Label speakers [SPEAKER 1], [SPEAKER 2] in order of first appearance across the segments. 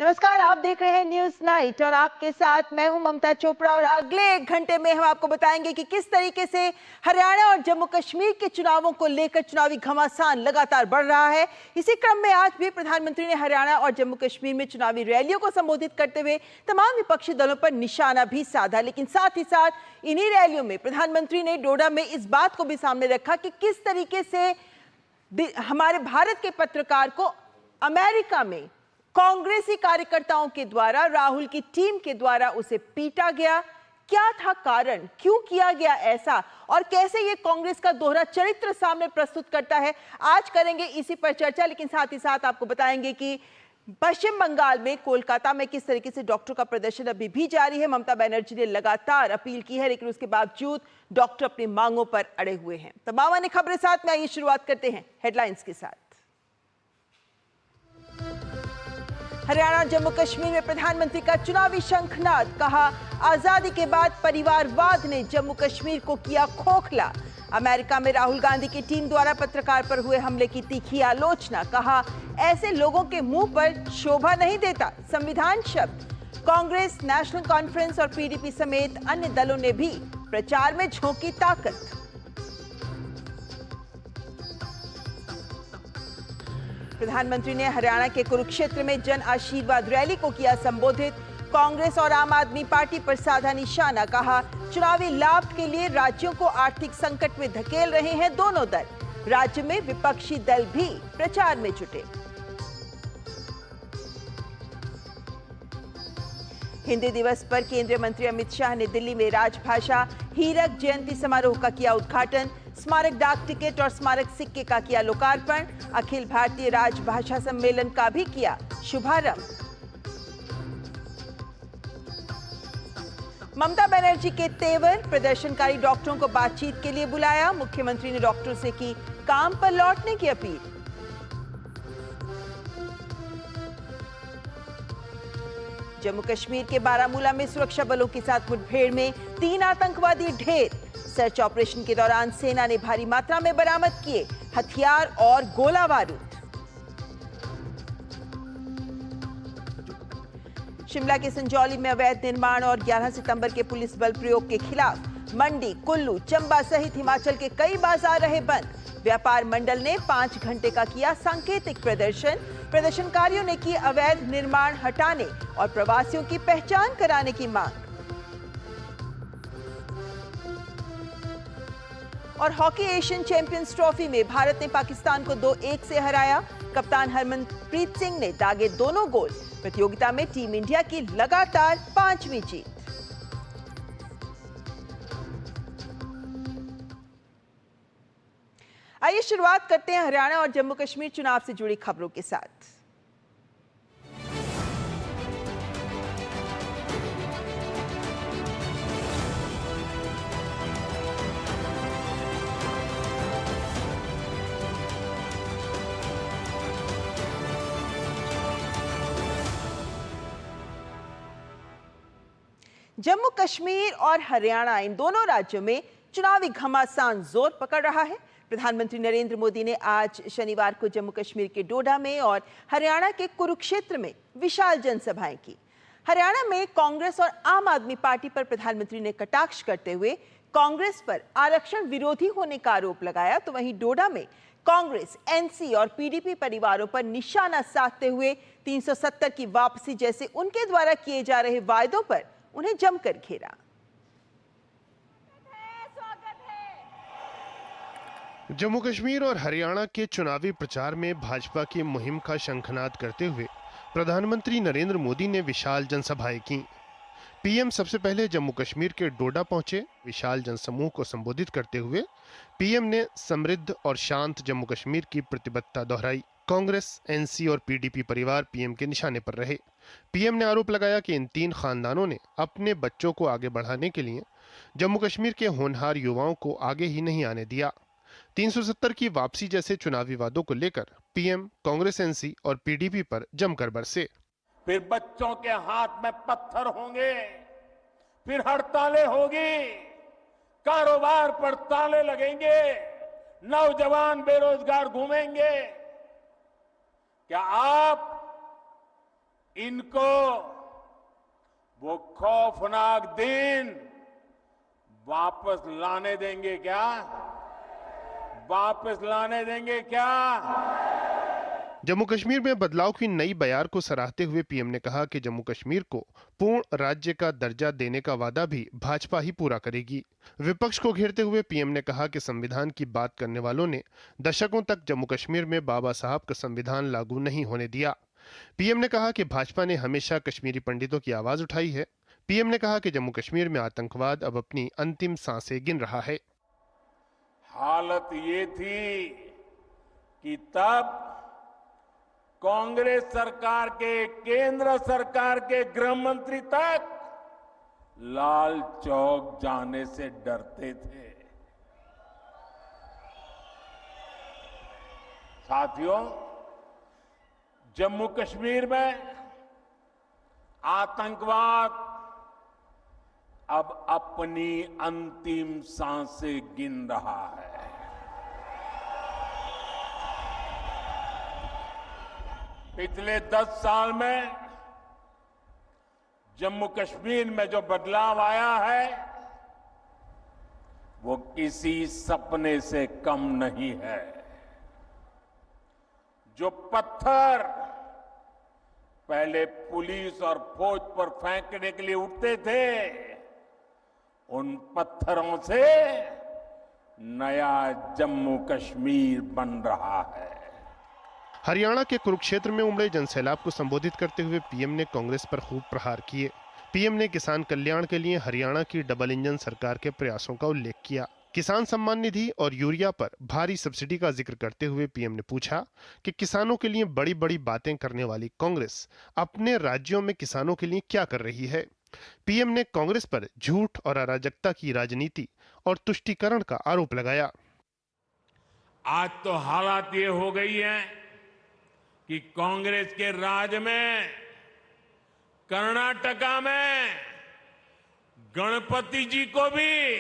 [SPEAKER 1] नमस्कार, आप देख रहे हैं न्यूज नाइट और आपके साथ मैं हूं ममता चोपड़ा। और अगले 1 घंटे में हम आपको बताएंगे कि किस तरीके से हरियाणा और जम्मू कश्मीर के चुनावों को लेकर चुनावी घमासान लगातार बढ़ रहा है। इसी क्रम में आज भी प्रधानमंत्री ने हरियाणा और जम्मू कश्मीर में चुनावी रैलियों को संबोधित करते हुए तमाम विपक्षी दलों पर निशाना भी साधा। लेकिन साथ ही साथ इन्हीं रैलियों में प्रधानमंत्री ने डोडा में इस बात को भी सामने रखा कि किस तरीके से हमारे भारत के पत्रकार को अमेरिका में कांग्रेसी कार्यकर्ताओं के द्वारा, राहुल की टीम के द्वारा उसे पीटा गया। क्या था कारण, क्यों किया गया ऐसा, और कैसे ये कांग्रेस का दोहरा चरित्र सामने प्रस्तुत करता है, आज करेंगे इसी पर चर्चा। लेकिन साथ ही साथ आपको बताएंगे कि पश्चिम बंगाल में कोलकाता में किस तरीके से डॉक्टर का प्रदर्शन अभी भी जारी है। ममता बनर्जी ने लगातार अपील की है, लेकिन उसके बावजूद डॉक्टर अपनी मांगों पर अड़े हुए हैं। तमाम अन्य खबरें साथ में आइए शुरुआत करते हैं हेडलाइंस के साथ। हरियाणा और जम्मू कश्मीर में प्रधानमंत्री का चुनावी शंखनाद, कहा आजादी के बाद परिवारवाद ने जम्मू कश्मीर को किया खोखला। अमेरिका में राहुल गांधी की टीम द्वारा पत्रकार पर हुए हमले की तीखी आलोचना, कहा ऐसे लोगों के मुंह पर शोभा नहीं देता संविधान शब्द। कांग्रेस, नेशनल कॉन्फ्रेंस और पीडीपी समेत अन्य दलों ने भी प्रचार में झोंकी ताकत। प्रधानमंत्री ने हरियाणा के कुरुक्षेत्र में जन आशीर्वाद रैली को किया संबोधित। कांग्रेस और आम आदमी पार्टी पर साधा निशाना, कहा चुनावी लाभ के लिए राज्यों को आर्थिक संकट में धकेल रहे हैं दोनों दल। राज्य में विपक्षी दल भी प्रचार में जुटे। हिंदी दिवस पर केंद्रीय मंत्री अमित शाह ने दिल्ली में राजभाषा हीरक जयंती समारोह का किया उद्घाटन। स्मारक डाक टिकट और स्मारक सिक्के का किया लोकार्पण। अखिल भारतीय राजभाषा सम्मेलन का भी किया शुभारंभ। ममता बनर्जी के तेवर, प्रदर्शनकारी डॉक्टरों को बातचीत के लिए बुलाया। मुख्यमंत्री ने डॉक्टरों से की काम पर लौटने की अपील। जम्मू कश्मीर के बारामूला में सुरक्षा बलों के साथ मुठभेड़ में 3 आतंकवादी ढेर। सर्च ऑपरेशन के दौरान सेना ने भारी मात्रा में बरामद किए हथियार और गोला बारूद। शिमला के संजौली में अवैध निर्माण और 11 सितंबर के पुलिस बल प्रयोग के खिलाफ मंडी, कुल्लू, चंबा सहित हिमाचल के कई बाजार रहे बंद। व्यापार मंडल ने 5 घंटे का किया सांकेतिक प्रदर्शन। प्रदर्शनकारियों ने की अवैध निर्माण हटाने और प्रवासियों की पहचान कराने की मांग। और हॉकी एशियन चैंपियंस ट्रॉफी में भारत ने पाकिस्तान को 2-1 से हराया। कप्तान हरमनप्रीत सिंह ने दागे दोनों गोल। प्रतियोगिता में टीम इंडिया की लगातार 5वीं जीत। आइए शुरुआत करते हैं हरियाणा और जम्मू कश्मीर चुनाव से जुड़ी खबरों के साथ। जम्मू कश्मीर और हरियाणा, इन दोनों राज्यों में चुनावी घमासान जोर पकड़ रहा है। प्रधानमंत्री नरेंद्र मोदी ने आज शनिवार को जम्मू कश्मीर के डोडा में और हरियाणा के कुरुक्षेत्र में विशाल जनसभाएं की। हरियाणा में कांग्रेस और आम आदमी पार्टी पर प्रधानमंत्री ने कटाक्ष करते हुए कांग्रेस पर आरक्षण विरोधी होने का आरोप लगाया, तो वहीं डोडा में कांग्रेस, एनसी और पीडीपी परिवारों पर निशाना साधते हुए 370 की वापसी जैसे उनके द्वारा किए जा रहे वायदों पर उन्हें जमकर घेरा।
[SPEAKER 2] जम्मू कश्मीर और हरियाणा के चुनावी प्रचार में भाजपा की मुहिम का शंखनाद करते हुए प्रधानमंत्री नरेंद्र मोदी ने विशाल जनसभाएं की। पीएम सबसे पहले जम्मू कश्मीर के डोडा पहुंचे। विशाल जनसमूह को संबोधित करते हुए पीएम ने समृद्ध और शांत जम्मू कश्मीर की प्रतिबद्धता दोहराई। कांग्रेस, एनसी और पीडीपी परिवार पीएम के निशाने पर रहे। पीएम ने आरोप लगाया कि इन 3 खानदानों ने अपने बच्चों को आगे बढ़ाने के लिए जम्मू कश्मीर के होनहार युवाओं को आगे ही नहीं आने दिया। 370 की वापसी जैसे चुनावी वादों को लेकर पीएम कांग्रेस, एनसी और पीडीपी पर जमकर बरसे।
[SPEAKER 3] फिर बच्चों के हाथ में पत्थर होंगे, फिर हड़तालें होगी, कारोबार पर ताले लगेंगे, नौजवान बेरोजगार घूमेंगे। क्या आप इनको वो खौफनाक दिन वापस लाने देंगे क्या? वापस लाने देंगे क्या?
[SPEAKER 2] जम्मू कश्मीर में बदलाव की नई बयार को सराहते हुए पीएम ने कहा कि जम्मू कश्मीर को पूर्ण राज्य का दर्जा देने का वादा भी भाजपा ही पूरा करेगी। विपक्ष को घेरते हुए पीएम ने कहा कि संविधान की बात करने वालों ने दशकों तक जम्मू कश्मीर में बाबा साहब का संविधान लागू नहीं होने दिया। पीएम ने कहा कि भाजपा ने हमेशा कश्मीरी पंडितों की आवाज उठाई है। पीएम ने कहा कि जम्मू कश्मीर में आतंकवाद अब अपनी अंतिम सांसें गिन रहा है।
[SPEAKER 3] हालत ये थी कि तब कांग्रेस सरकार के, केंद्र सरकार के गृह मंत्री तक लाल चौक जाने से डरते थे। साथियों, जम्मू कश्मीर में आतंकवाद अब अपनी अंतिम सांसें गिन रहा है। पिछले 10 साल में जम्मू कश्मीर में जो बदलाव आया है वो किसी सपने से कम नहीं है। जो पत्थर पहले पुलिस और फौज पर फेंकने के लिए उठते थे, उन पत्थरों से नया जम्मू कश्मीर बन रहा है।
[SPEAKER 2] हरियाणा के कुरुक्षेत्र में उमड़े जनसैलाब को संबोधित करते हुए पीएम ने कांग्रेस पर खूब प्रहार किए। पीएम ने किसान कल्याण के लिए हरियाणा की डबल इंजन सरकार के प्रयासों का उल्लेख किया। किसान सम्मान निधि और यूरिया पर भारी सब्सिडी का जिक्र करते हुए पीएम ने पूछा कि किसानों के लिए बड़ी बड़ी बातें करने वाली कांग्रेस अपने राज्यों में किसानों के लिए क्या कर रही है। पीएम ने कांग्रेस पर झूठ और अराजकता की राजनीति और तुष्टीकरण का आरोप लगाया।
[SPEAKER 3] आज तो हालात ये हो गई है कि कांग्रेस के राज में कर्नाटका में गणपति जी को भी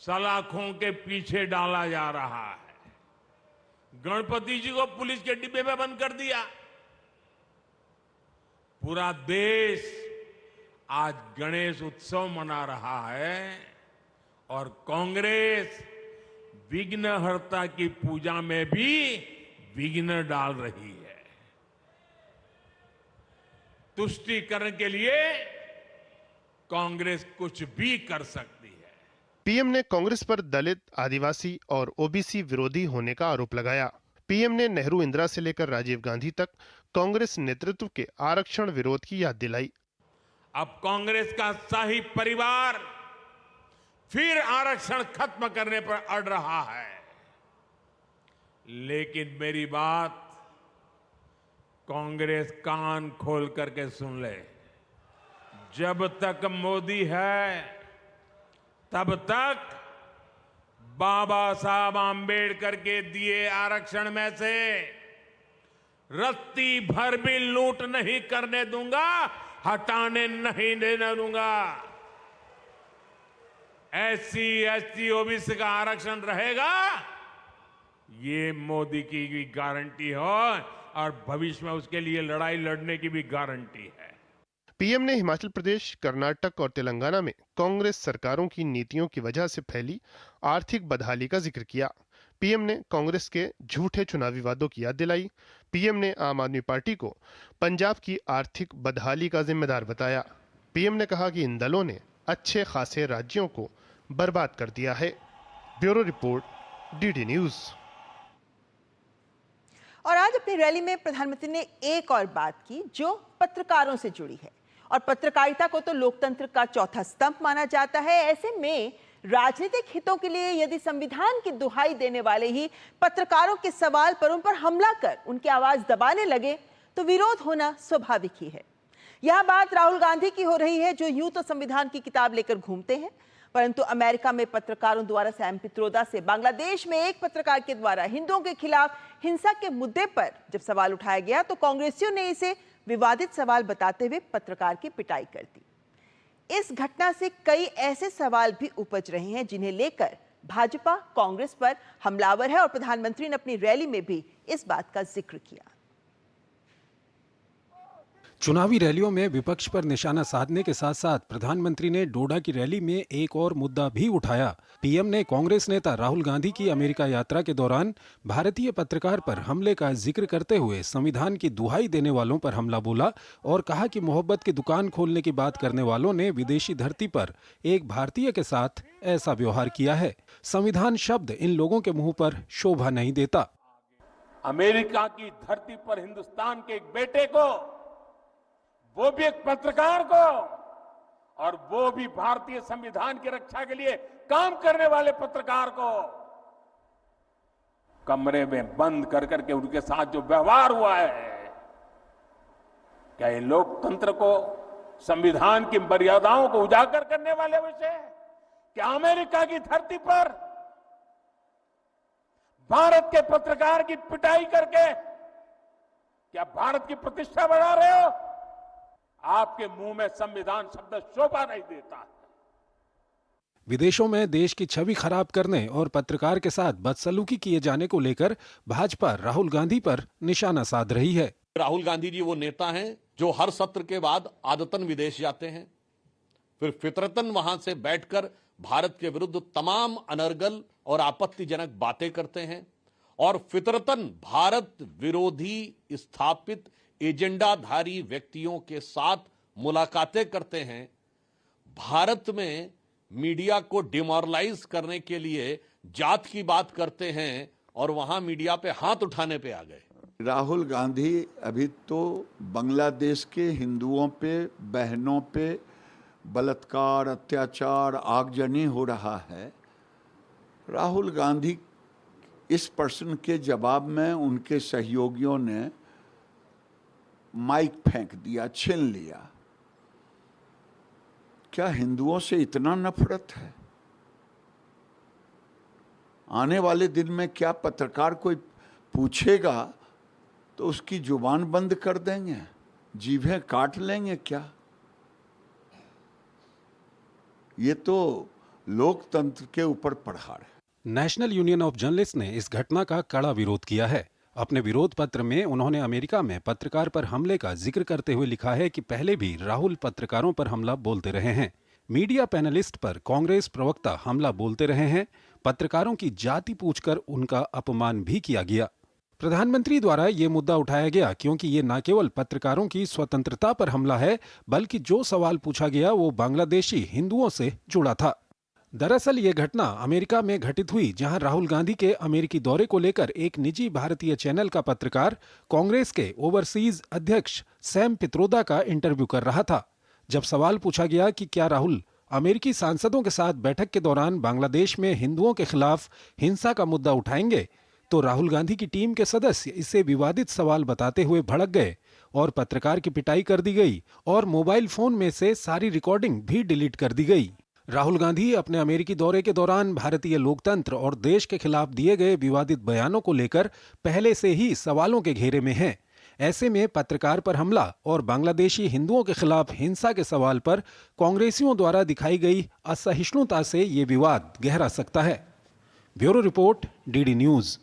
[SPEAKER 3] सलाखों के पीछे डाला जा रहा है। गणपति जी को पुलिस के डिब्बे में बंद कर दिया। पूरा देश आज गणेश उत्सव मना रहा है और कांग्रेस विघ्नहर्ता की पूजा में भी विघ्न डाल रही है। तुष्टीकरण के लिए कांग्रेस कुछ भी कर सकती है।
[SPEAKER 2] पीएम ने कांग्रेस पर दलित, आदिवासी और ओबीसी विरोधी होने का आरोप लगाया। पीएम ने नेहरू इंदिरा से लेकर राजीव गांधी तक कांग्रेस नेतृत्व के आरक्षण विरोध की याद दिलाई।
[SPEAKER 3] अब कांग्रेस का शाही परिवार फिर आरक्षण खत्म करने पर अड़ रहा है। लेकिन मेरी बात कांग्रेस कान खोल करके सुन ले। जब तक मोदी है तब तक बाबा साहब आंबेडकर के दिए आरक्षण में से रत्ती भर भी लूट नहीं करने दूंगा, हटाने नहीं देने दूंगा। एससी, एसटी, ओबीसी का आरक्षण रहेगा, ये मोदी की भी गारंटी हो और भविष्य में उसके लिए लड़ाई लड़ने की भी गारंटी है।
[SPEAKER 2] पीएम ने हिमाचल प्रदेश, कर्नाटक और तेलंगाना में कांग्रेस सरकारों की नीतियों की वजह से फैली आर्थिक बदहाली का जिक्र किया। पीएम ने कांग्रेस के झूठे चुनावी वादों की याद दिलाई। पीएम ने आम आदमी पार्टी को पंजाब की आर्थिक बदहाली का जिम्मेदार बताया। पीएम ने कहा कि इन दलों ने अच्छे खासे राज्यों को बर्बाद कर दिया है। Bureau report, DD news.
[SPEAKER 1] और आज अपनी रैली में प्रधानमंत्री ने एक और बात की जो पत्रकारों से जुड़ी है, और पत्रकारिता को तो लोकतंत्र का चौथा स्तंभ माना जाता है। ऐसे में राजनीतिक हितों के लिए यदि संविधान की दुहाई देने वाले ही पत्रकारों के सवाल पर उन पर हमला कर उनकी आवाज दबाने लगे तो विरोध होना स्वाभाविक ही है। यह बात राहुल गांधी की हो रही है, जो यूं तो संविधान की किताब लेकर घूमते हैं, परंतु अमेरिका में पत्रकारों द्वारा सैम पित्रोदा से बांग्लादेश में एक पत्रकार के द्वारा हिंदुओं के खिलाफ हिंसा के मुद्दे पर जब सवाल उठाया गया तो कांग्रेसियों ने इसे विवादित सवाल बताते हुए पत्रकार की पिटाई कर दी। इस घटना से कई ऐसे सवाल भी उपज रहे हैं जिन्हें लेकर भाजपा कांग्रेस पर हमलावर है, और प्रधानमंत्री ने अपनी रैली में भी इस बात का जिक्र किया।
[SPEAKER 4] चुनावी रैलियों में विपक्ष पर निशाना साधने के साथ साथ प्रधानमंत्री ने डोडा की रैली में एक और मुद्दा भी उठाया। पीएम ने कांग्रेस नेता राहुल गांधी की अमेरिका यात्रा के दौरान भारतीय पत्रकार पर हमले का जिक्र करते हुए संविधान की दुहाई देने वालों पर हमला बोला और कहा कि मोहब्बत की दुकान खोलने की बात करने वालों ने विदेशी धरती पर एक भारतीय के साथ ऐसा व्यवहार किया है। संविधान शब्द इन लोगों के मुंह पर शोभा नहीं देता।
[SPEAKER 3] अमेरिका की धरती पर हिंदुस्तान के एक बेटे को, वो भी एक पत्रकार को, और वो भी भारतीय संविधान की रक्षा के लिए काम करने वाले पत्रकार को कमरे में बंद कर करके उनके साथ जो व्यवहार हुआ है, क्या ये लोकतंत्र को, संविधान की मर्यादाओं को उजागर करने वाले विषय? क्या अमेरिका की धरती पर भारत के पत्रकार की पिटाई करके क्या भारत की प्रतिष्ठा बढ़ा रहे हो? आपके मुंह में संविधान शब्द शोभा नहीं देता।
[SPEAKER 4] विदेशों में देश की छवि खराब करने और पत्रकार के साथ बदसलूकी किए जाने को लेकर भाजपा राहुल गांधी पर निशाना साध रही है।
[SPEAKER 5] राहुल गांधी जी वो नेता हैं जो हर सत्र के बाद आदतन विदेश जाते हैं, फिर फितरतन वहां से बैठकर भारत के विरुद्ध तमाम अनर्गल और आपत्तिजनक बातें करते हैं और फितरतन भारत विरोधी स्थापित एजेंडाधारी व्यक्तियों के साथ मुलाकातें करते हैं। भारत में मीडिया को डिमोरलाइज करने के लिए जात की बात करते हैं और वहां मीडिया पे हाथ उठाने पे आ गए।
[SPEAKER 6] राहुल गांधी अभी तो बांग्लादेश के हिंदुओं पे, बहनों पे बलात्कार, अत्याचार, आगजनी हो रहा है। राहुल गांधी इस प्रश्न के जवाब में उनके सहयोगियों ने माइक फेंक दिया, छीन लिया। क्या हिंदुओं से इतना नफरत है? आने वाले दिन में क्या पत्रकार कोई पूछेगा तो उसकी जुबान बंद कर देंगे, जीभें काट लेंगे क्या? ये तो लोकतंत्र के ऊपर प्रहार है।
[SPEAKER 4] नेशनल यूनियन ऑफ जर्नलिस्ट ने इस घटना का कड़ा विरोध किया है। अपने विरोध पत्र में उन्होंने अमेरिका में पत्रकार पर हमले का जिक्र करते हुए लिखा है कि पहले भी राहुल पत्रकारों पर हमला बोलते रहे हैं। मीडिया पैनलिस्ट पर कांग्रेस प्रवक्ता हमला बोलते रहे हैं। पत्रकारों की जाति पूछकर उनका अपमान भी किया गया। प्रधानमंत्री द्वारा ये मुद्दा उठाया गया क्योंकि ये न केवल पत्रकारों की स्वतंत्रता पर हमला है, बल्कि जो सवाल पूछा गया वो बांग्लादेशी हिंदुओं से जुड़ा था। दरअसल ये घटना अमेरिका में घटित हुई, जहां राहुल गांधी के अमेरिकी दौरे को लेकर एक निजी भारतीय चैनल का पत्रकार कांग्रेस के ओवरसीज अध्यक्ष सैम पित्रोदा का इंटरव्यू कर रहा था। जब सवाल पूछा गया कि क्या राहुल अमेरिकी सांसदों के साथ बैठक के दौरान बांग्लादेश में हिंदुओं के खिलाफ हिंसा का मुद्दा उठाएंगे, तो राहुल गांधी की टीम के सदस्य इसे विवादित सवाल बताते हुए भड़क गए और पत्रकार की पिटाई कर दी गई और मोबाइल फोन में से सारी रिकॉर्डिंग भी डिलीट कर दी गई। राहुल गांधी अपने अमेरिकी दौरे के दौरान भारतीय लोकतंत्र और देश के खिलाफ दिए गए विवादित बयानों को लेकर पहले से ही सवालों के घेरे में हैं। ऐसे में पत्रकार पर हमला और बांग्लादेशी हिंदुओं के खिलाफ हिंसा के सवाल पर कांग्रेसियों द्वारा दिखाई गई असहिष्णुता से ये विवाद गहरा सकता है। Bureau report, DD news.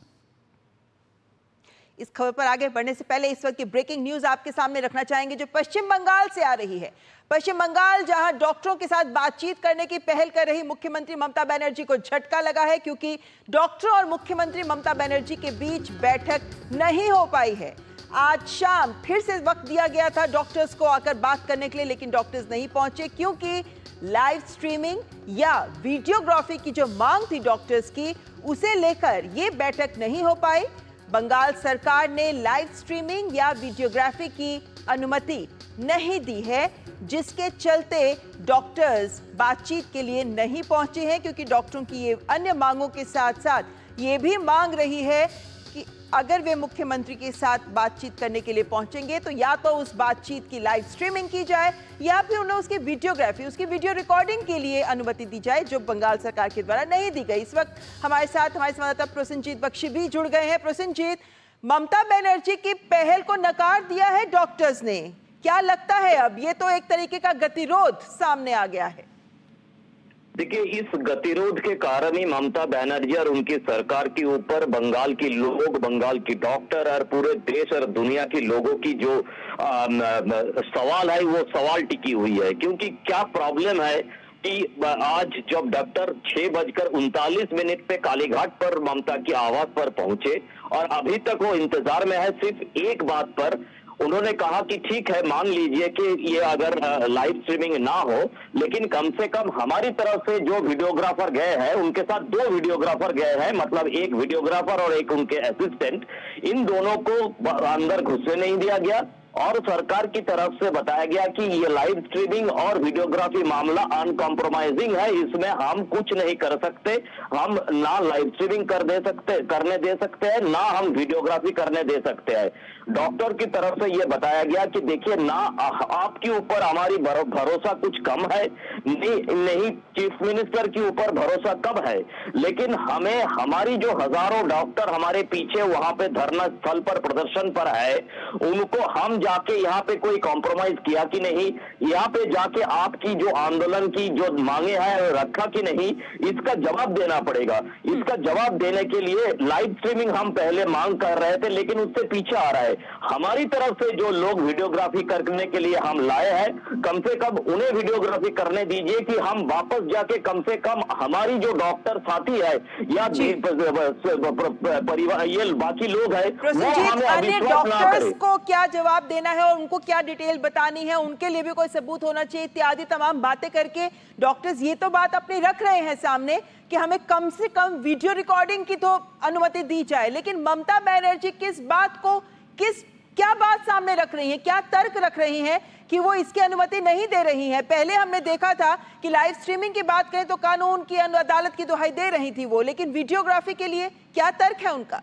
[SPEAKER 1] इस खबर पर आगे बढ़ने से पहले इस वक्त की ब्रेकिंग न्यूज आपके सामने रखना चाहेंगे जो पश्चिम बंगाल से आ रही है। पश्चिम बंगाल जहां डॉक्टरों के साथ बातचीत करने की पहल कर रही मुख्यमंत्री ममता बनर्जी को झटका लगा है, क्योंकि डॉक्टरों और मुख्यमंत्री ममता बनर्जी के बीच बैठक नहीं हो पाई है। आज शाम फिर से वक्त दिया गया था डॉक्टर्स को आकर बात करने के लिए, लेकिन डॉक्टर्स नहीं पहुंचे क्योंकि लाइव स्ट्रीमिंग या वीडियोग्राफी की जो मांग थी डॉक्टर्स की, उसे लेकर ये बैठक नहीं हो पाई। बंगाल सरकार ने लाइव स्ट्रीमिंग या वीडियोग्राफी की अनुमति नहीं दी है, जिसके चलते डॉक्टर्स बातचीत के लिए नहीं पहुंचे हैं, क्योंकि डॉक्टरों की ये अन्य मांगों के साथ साथ ये भी मांग रही है कि अगर वे मुख्यमंत्री के साथ बातचीत करने के लिए पहुंचेंगे तो या तो उस बातचीत की लाइव स्ट्रीमिंग की जाए या फिर उन्हें उसकी वीडियोग्राफी, उसकी वीडियो रिकॉर्डिंग के लिए अनुमति दी जाए, जो बंगाल सरकार के द्वारा नहीं दी गई। इस वक्त हमारे साथ हमारे संवाददाता प्रसन्नजीत बख्शी भी जुड़ गए हैं। प्रसन्नजीत, ममता बनर्जी की पहल को नकार दिया है डॉक्टर्स ने, क्या लगता है अब ये तो एक तरीके का गतिरोध सामने आ गया है?
[SPEAKER 7] देखिए, इस गतिरोध के कारण ही ममता बनर्जी और उनकी सरकार के ऊपर बंगाल के लोग, बंगाल की डॉक्टर और पूरे देश और दुनिया के लोगों की जो सवाल है वो सवाल टिकी हुई है। क्योंकि क्या प्रॉब्लम है कि आज जब डॉक्टर 6:39 पे कालीघाट पर ममता की आवास पर पहुंचे और अभी तक वो इंतजार में है सिर्फ एक बात पर। उन्होंने कहा कि ठीक है, मान लीजिए कि ये अगर लाइव स्ट्रीमिंग ना हो, लेकिन कम से कम हमारी तरफ से जो वीडियोग्राफर गए हैं, उनके साथ 2 वीडियोग्राफर गए हैं, मतलब एक वीडियोग्राफर और एक उनके असिस्टेंट, इन दोनों को अंदर घुसने नहीं दिया गया और सरकार की तरफ से बताया गया कि ये लाइव स्ट्रीमिंग और वीडियोग्राफी मामला अनकॉम्प्रोमाइजिंग है, इसमें हम कुछ नहीं कर सकते। हम ना लाइव स्ट्रीमिंग करने दे सकते हैं, ना हम वीडियोग्राफी करने दे सकते हैं। डॉक्टर की तरफ से ये बताया गया कि देखिए, ना आपके ऊपर हमारी भरोसा कुछ कम है, नहीं चीफ मिनिस्टर के ऊपर भरोसा कम है, लेकिन हमें हमारी जो हजारों डॉक्टर हमारे पीछे वहां पे धरना स्थल पर प्रदर्शन पर है, उनको हम जाके यहाँ पे कोई कॉम्प्रोमाइज किया कि नहीं, यहाँ पे जाके आपकी जो आंदोलन की जो मांगे हैं रखा कि नहीं, इसका जवाब देना पड़ेगा। इसका जवाब देने के लिए लाइव स्ट्रीमिंग हम पहले मांग कर रहे थे, लेकिन उससे पीछे आ रहा है। हमारी तरफ से जो लोग वीडियोग्राफी करने के लिए हम लाए हैं, कम से कम उन्हें वीडियोग्राफी करने दीजिए कि हम वापस जाके कम से कम हमारी जो डॉक्टर साथी है या परिवार, ये बाकी लोग हैं, वो हमें अविश्वास ना करें।
[SPEAKER 1] को क्या जवाब देना है और उनको क्या डिटेल बतानी है, उनके लिए भी कोई सबूत होना चाहिए, इत्यादि तमाम बातें करके डॉक्टर्स ये तो बात अपनी रख रहे हैं सामने कि हमें कम से कम वीडियो रिकॉर्डिंग की तो अनुमति दी जाए। लेकिन ममता बनर्जी किस बात को, क्या बात सामने रख रही है, क्या तर्क रख रही हैं कि वो इसकी अनुमति नहीं दे रही है? पहले हमने देखा था कि लाइव स्ट्रीमिंग की बात करें तो कानून की, अदालत की दुहाई दे रही थी वो, लेकिन वीडियोग्राफी के लिए क्या तर्क है उनका?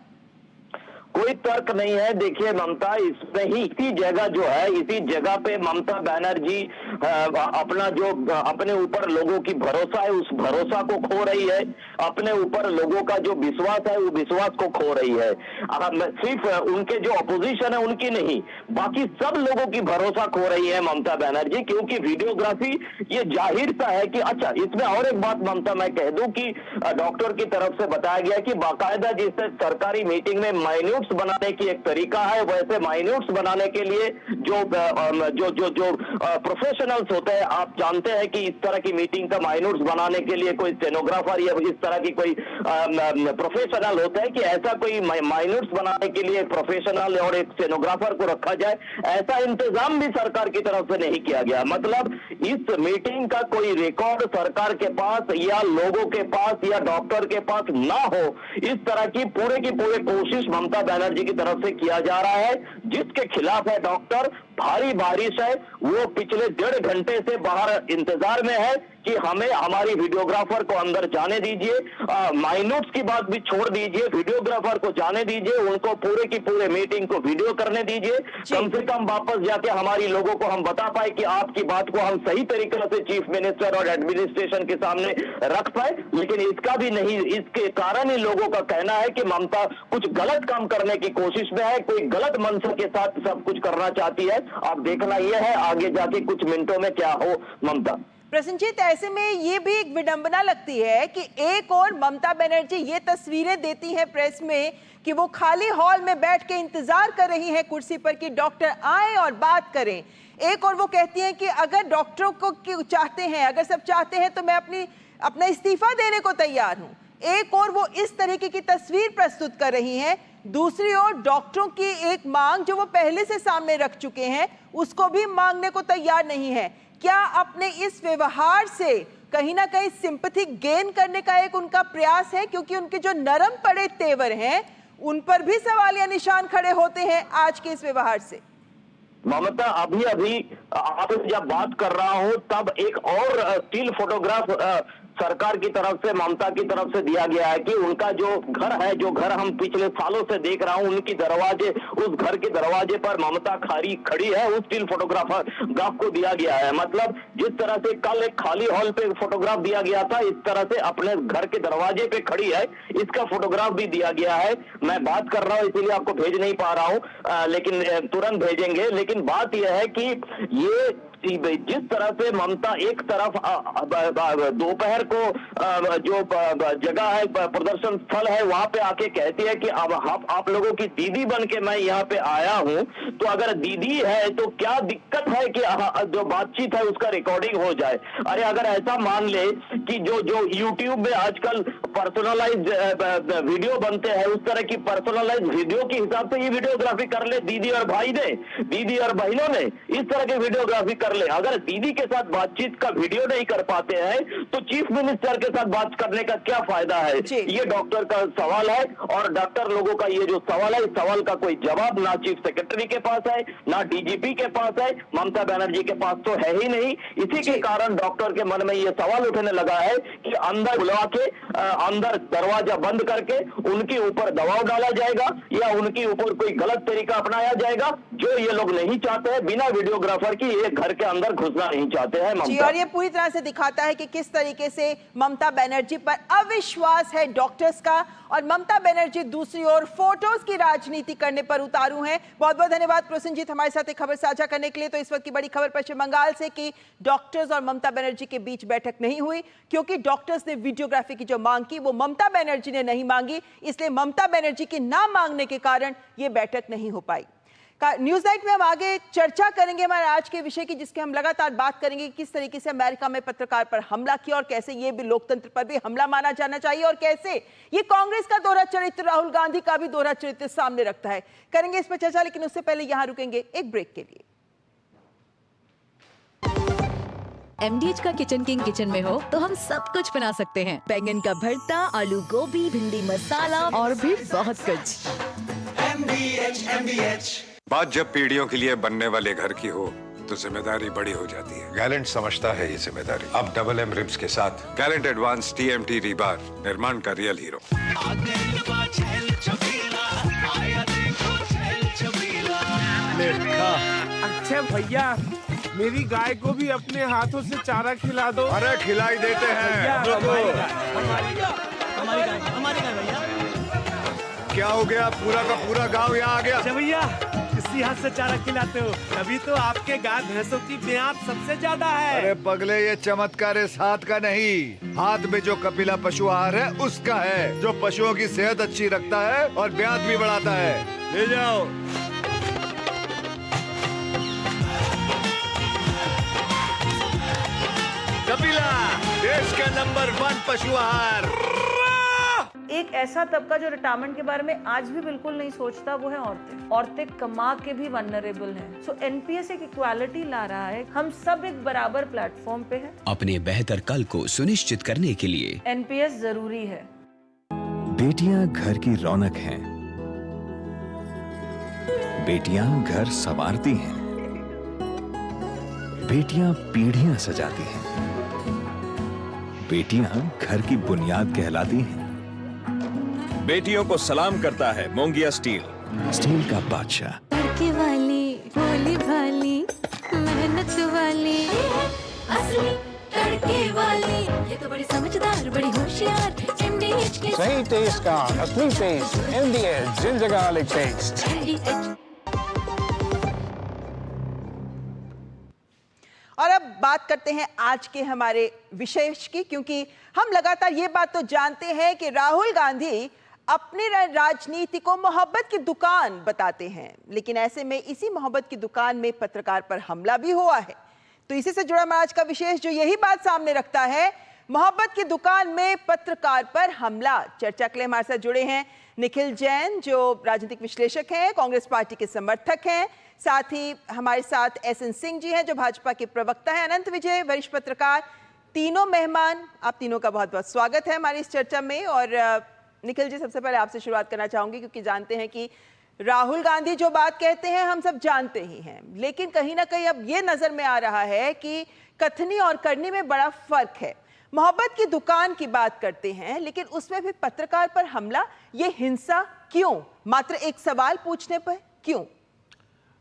[SPEAKER 7] कोई तर्क नहीं है। देखिए, ममता इसमें ही इसी जगह जो है, इसी जगह पे ममता बनर्जी अपना जो अपने ऊपर लोगों की भरोसा है, उस भरोसा को खो रही है। अपने ऊपर लोगों का जो विश्वास है, वो विश्वास को खो रही है। सिर्फ उनके जो अपोजिशन है उनकी नहीं, बाकी सब लोगों की भरोसा खो रही है ममता बनर्जी। क्योंकि वीडियोग्राफी ये जाहिर सा है कि अच्छा, इसमें और एक बात ममता मैं कह दूं कि डॉक्टर की तरफ से बताया गया कि बाकायदा जिससे सरकारी मीटिंग में माइन्यूट बनाने की एक तरीका है, वैसे माइन्यूट्स बनाने के लिए जो प्रोफेशनल्स होते हैं, आप जानते हैं कि इस तरह की मीटिंग का माइन्यूट्स बनाने के लिए कोई स्टेनोग्राफर या इस तरह की कोई प्रोफेशनल होता है कि ऐसा कोई माइन्यूट्स बनाने के लिए प्रोफेशनल और एक स्टेनोग्राफर को रखा जाए, ऐसा इंतजाम भी सरकार की तरफ से नहीं किया गया। मतलब इस मीटिंग का कोई रिकॉर्ड सरकार के पास या लोगों के पास या डॉक्टर के पास ना हो, इस तरह की पूरे कोशिश ममता बनर्जी की तरफ से किया जा रहा है। जिसके खिलाफ है डॉक्टर, भारी बारिश है, वो पिछले 1.5 घंटे से बाहर इंतजार में है कि हमें हमारी वीडियोग्राफर को अंदर जाने दीजिए। माइन्यूट्स की बात भी छोड़ दीजिए, वीडियोग्राफर को जाने दीजिए, उनको पूरे की पूरे मीटिंग को वीडियो करने दीजिए। कम से कम वापस जाके हमारी लोगों को हम बता पाए कि आपकी बात को हम सही तरीके से चीफ मिनिस्टर और एडमिनिस्ट्रेशन के सामने रख पाए। लेकिन इसका भी नहीं, इसके कारण ही लोगों का कहना है कि ममता कुछ गलत काम करने की कोशिश में है, कोई गलत मंशा के साथ सब कुछ करना चाहती है। अब देखना यह है आगे जाके कुछ मिनटों में क्या हो ममता।
[SPEAKER 1] प्रसन्नजीत, ऐसे में ये भी एक विडंबना लगती है कि एक और ममता बनर्जी ये तस्वीरें देती हैं प्रेस में कि वो खाली हॉल में बैठ के इंतजार कर रही हैं कुर्सी पर कि डॉक्टर आए और बात करें। एक और वो कहती हैं कि अगर डॉक्टरों को चाहते हैं, अगर सब चाहते हैं तो मैं अपना इस्तीफा देने को तैयार हूं। एक और वो इस तरीके की तस्वीर प्रस्तुत कर रही हैं। दूसरी ओर डॉक्टरों की एक मांग जो वो पहले से सामने रख चुके हैं, उसको भी मांगने को तैयार नहीं है। क्या अपने इस व्यवहार से कहीं ना कहीं सिंपैथी गेन करने का एक उनका प्रयास है? क्योंकि उनके जो नरम पड़े तेवर हैं, उन पर भी सवालिया निशान खड़े होते हैं आज के इस व्यवहार से।
[SPEAKER 7] ममता, अभी आप जब बात कर रहा हूं तब एक और स्टिल फोटोग्राफ सरकार की तरफ से, ममता की तरफ से दिया गया है कि उनका जो घर है, जो घर हम पिछले सालों से देख रहा हूं, उनकी दरवाजे, उस घर के दरवाजे पर ममता खड़ी है, उस स्टिल फोटोग्राफ को दिया गया है। मतलब जिस तरह से कल एक खाली हॉल पे फोटोग्राफ दिया गया था, इस तरह से अपने घर के दरवाजे पे खड़ी है, इसका फोटोग्राफ भी दिया गया है। मैं बात कर रहा हूं इसीलिए आपको भेज नहीं पा रहा हूं, लेकिन तुरंत भेजेंगे। लेकिन बात यह है कि ये जिस तरह से ममता एक तरफ दोपहर को जो जगह है, प्रदर्शन स्थल है, वहां पे आके कहती है कि अब आप लोगों की दीदी बन के मैं यहाँ पे आया हूँ, तो अगर दीदी है तो क्या दिक्कत है कि जो बातचीत है उसका रिकॉर्डिंग हो जाए। अरे अगर ऐसा मान ले कि जो यूट्यूब में आजकल पर्सनलाइज वीडियो बनते हैं, उस तरह की पर्सनलाइज वीडियो के हिसाब से ये वीडियोग्राफी कर ले दीदी और भाई ने, दीदी और बहनों ने, इस तरह की वीडियोग्राफी कर ले। अगर दीदी के साथ बातचीत का वीडियो नहीं कर पाते हैं तो चीफ मिनिस्टर के साथ बात करने का क्या फायदा है? ये डॉक्टर का सवाल है और डॉक्टर लोगों का ये जो सवाल है, इस सवाल का कोई जवाब ना चीफ सेक्रेटरी के पास है, ना डीजीपी के पास है, ममता बनर्जी के पास तो है ही नहीं। इसी के कारण डॉक्टर के मन में ये सवाल उठने लगा है कि अंदर बुला के, अंदर दरवाजा बंद करके उनके ऊपर दबाव डाला जाएगा या उनके ऊपर कोई गलत तरीका अपनाया जाएगा, जो ये लोग नहीं चाहते हैं। बिना वीडियोग्राफर की ये घर के अंदर घुसना नहीं चाहते हैं
[SPEAKER 1] जी, और ये पूरी तरह से दिखाता है कि किस तरीके से ममता बनर्जी पर अविश्वास है डॉक्टर्स का, और ममता बनर्जी दूसरी ओर फोटोज की राजनीति करने पर उतारू हैं। बहुत बहुत धन्यवाद प्रोसेनजीत हमारे साथ एक खबर साझा करने के लिए। तो इस वक्त की बड़ी खबर पश्चिम बंगाल से कि डॉक्टर्स और ममता बनर्जी के बीच बैठक नहीं हुई, क्योंकि डॉक्टर्स ने वीडियोग्राफी की जो मांग की वो ममता बनर्जी ने नहीं मांगी, इसलिए ममता बनर्जी की ना मांगने के कारण ये बैठक नहीं हो पाई। न्यूज़ नाइट में हम आगे चर्चा करेंगे हमारे आज के विषय की, जिसके हम लगातार बात करेंगे किस तरीके से अमेरिका में पत्रकार पर हमला किया और कैसे ये भी लोकतंत्र पर भी हमला माना जाना चाहिए, और कैसे ये कांग्रेस का दोहरा चरित्र राहुल गांधी का भी दोहरा चरित्र सामने रखता है। करेंगे इस पर चर्चा, लेकिन उससे पहले यहां रुकेंगे एक ब्रेक के लिए।
[SPEAKER 8] MDH का किचन किंग किचन में हो तो हम सब कुछ बना सकते हैं। बैंगन का भरता, आलू गोभी, भिंडी मसाला और भी बहुत कुछ।
[SPEAKER 9] MDH। बात जब पीढ़ियों के लिए बनने वाले घर की हो तो जिम्मेदारी बड़ी हो जाती है। गैलेंट समझता है ये जिम्मेदारी। अब डबल M रिब्स के साथ गैलेंट एडवांस TMT रीबार, निर्माण का रियल हीरो।
[SPEAKER 10] अच्छा भैया, मेरी गाय को भी अपने हाथों से चारा खिला दो।
[SPEAKER 9] अरे खिलाई देते हैं।
[SPEAKER 10] हमारी गाय भैया।
[SPEAKER 9] क्या हो गया? पूरा का पूरा गांव यहाँ आ गया।
[SPEAKER 10] अच्छा भैया, किसी हाथ से चारा खिलाते हो? अभी तो आपके गाय भैंसों की ब्याज सबसे ज्यादा है।
[SPEAKER 9] अरे पगले, ये चमत्कार इस हाथ का नहीं, हाथ में जो कपिला पशु आहार है उसका है, जो पशुओं की सेहत अच्छी रखता है और ब्याज भी बढ़ाता है। ले जाओ। कपिला, देश का नंबर 1 पशु आहार।
[SPEAKER 11] एक ऐसा तबका जो रिटायरमेंट के बारे में आज भी बिल्कुल नहीं सोचता, वो है औरतें। औरतें कमा के भी वनरेबल हैं। सो एनपीएस एक इक्वालिटी ला रहा है, हम सब एक बराबर प्लेटफॉर्म पे हैं।
[SPEAKER 12] अपने बेहतर कल को सुनिश्चित करने के लिए
[SPEAKER 11] एनपीएस जरूरी है।
[SPEAKER 13] बेटियां घर की रौनक हैं। बेटियां घर संवारती हैं। बेटियां पीढ़ियां सजाती हैं। बेटियां घर की बुनियाद कहलाती हैं।
[SPEAKER 14] बेटियों को सलाम करता है मोंगिया स्टील,
[SPEAKER 13] स्टील का बादशाह।
[SPEAKER 15] तड़के वाली, भोली भाली, मेहनत वाली, असली तड़के वाली, ये तो बड़ी समझदार, बड़ी होशियार। MDH के
[SPEAKER 16] सही टेस्ट का असली taste, MDH ginger garlic paste.
[SPEAKER 1] और अब बात करते हैं आज के हमारे विषय की, क्योंकि हम लगातार ये बात तो जानते हैं कि राहुल गांधी अपनी राजनीति को मोहब्बत की दुकान बताते हैं, लेकिन ऐसे में इसी मोहब्बत की दुकान में पत्रकार पर हमला भी हुआ है। तो इसी से जुड़ा हमारा आज का विशेष जो यही बात सामने रखता है, मोहब्बत की दुकान में पत्रकार पर हमला। चर्चा के लिए हमारे साथ जुड़े हैं निखिल जैन, जो राजनीतिक विश्लेषक हैं, कांग्रेस पार्टी के समर्थक हैं। साथ ही हमारे साथ SN सिंह जी हैं, जो भाजपा के प्रवक्ता हैं। अनंत विजय, वरिष्ठ पत्रकार। तीनों मेहमान, आप तीनों का बहुत बहुत स्वागत है हमारी इस चर्चा में। और निखिल जी, सबसे पहले आपसे शुरुआत करना चाहूंगी, क्योंकि जानते हैं कि राहुल गांधी जो बात कहते हैं हम सब जानते ही हैं, लेकिन कहीं ना कहीं अब ये नजर में आ रहा है कि कथनी और करनी में बड़ा फर्क है। मोहब्बत की दुकान की बात करते हैं, लेकिन उसमें भी पत्रकार पर हमला, ये हिंसा क्यों? मात्र एक सवाल पूछने पर क्यों?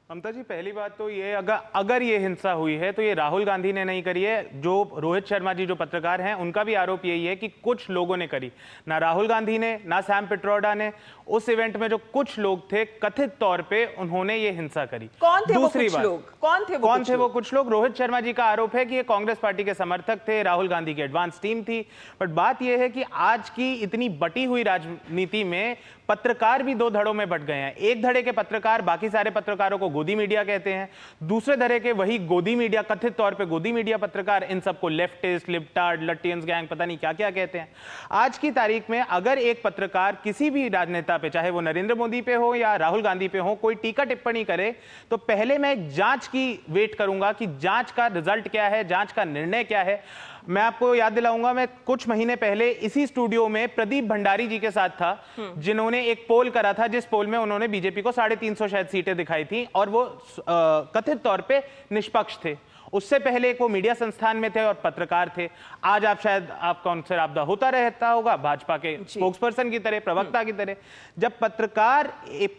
[SPEAKER 17] ममता जी, पहली बात तो ये अगर ये हिंसा हुई है तो ये राहुल गांधी ने नहीं करी है। जो रोहित शर्मा जी जो पत्रकार हैं उनका भी आरोप यही है कि कुछ लोगों ने करी, ना राहुल गांधी ने ना सैम पिट्रोडा ने। उस इवेंट में जो कुछ लोग थे कथित तौर पे उन्होंने ये हिंसा करी।
[SPEAKER 1] कौन थे
[SPEAKER 17] दूसरी
[SPEAKER 1] वो कुछ लोग? कौन थे वो कुछ लोग?
[SPEAKER 17] रोहित शर्मा जी का आरोप है कि ये कांग्रेस पार्टी के समर्थक थे, राहुल गांधी की एडवांस टीम थी। बट बात यह है कि आज की इतनी बटी हुई राजनीति में पत्रकार भी दो धड़ों में बट गए हैं। एक धड़े के पत्रकार बाकी सारे पत्रकारों को गोदी मीडिया कहते हैं, दूसरे धड़े के वही गोदी मीडिया, कथित तौर पे गोदी मीडिया पत्रकार इन सबको लेफ्टिस्ट, लिबटार्ड, लट्टियंस गैंग, पता नहीं क्या क्या कहते हैं। आज की तारीख में अगर एक पत्रकार किसी भी राजनेता पे, चाहे वो नरेंद्र मोदी पे हो या राहुल गांधी पे हो, कोई टीका टिप्पणी करे तो पहले मैं एक जांच की वेट करूंगा कि जांच का रिजल्ट क्या है, जांच का निर्णय क्या है। मैं आपको याद दिलाऊंगा, मैं कुछ महीने पहले इसी स्टूडियो में प्रदीप भंडारी जी के साथ था, जिन्होंने एक पोल करा था, जिस पोल में उन्होंने बीजेपी को 350 शायद सीटें दिखाई थी और वो कथित तौर पे निष्पक्ष थे। उससे पहले एक वो मीडिया संस्थान में थे और पत्रकार थे। आज आप शायद आपका उनसे राब्ता होता रहता होगा भाजपा के स्पोक्सपर्सन की तरह, प्रवक्ता की तरह। जब पत्रकार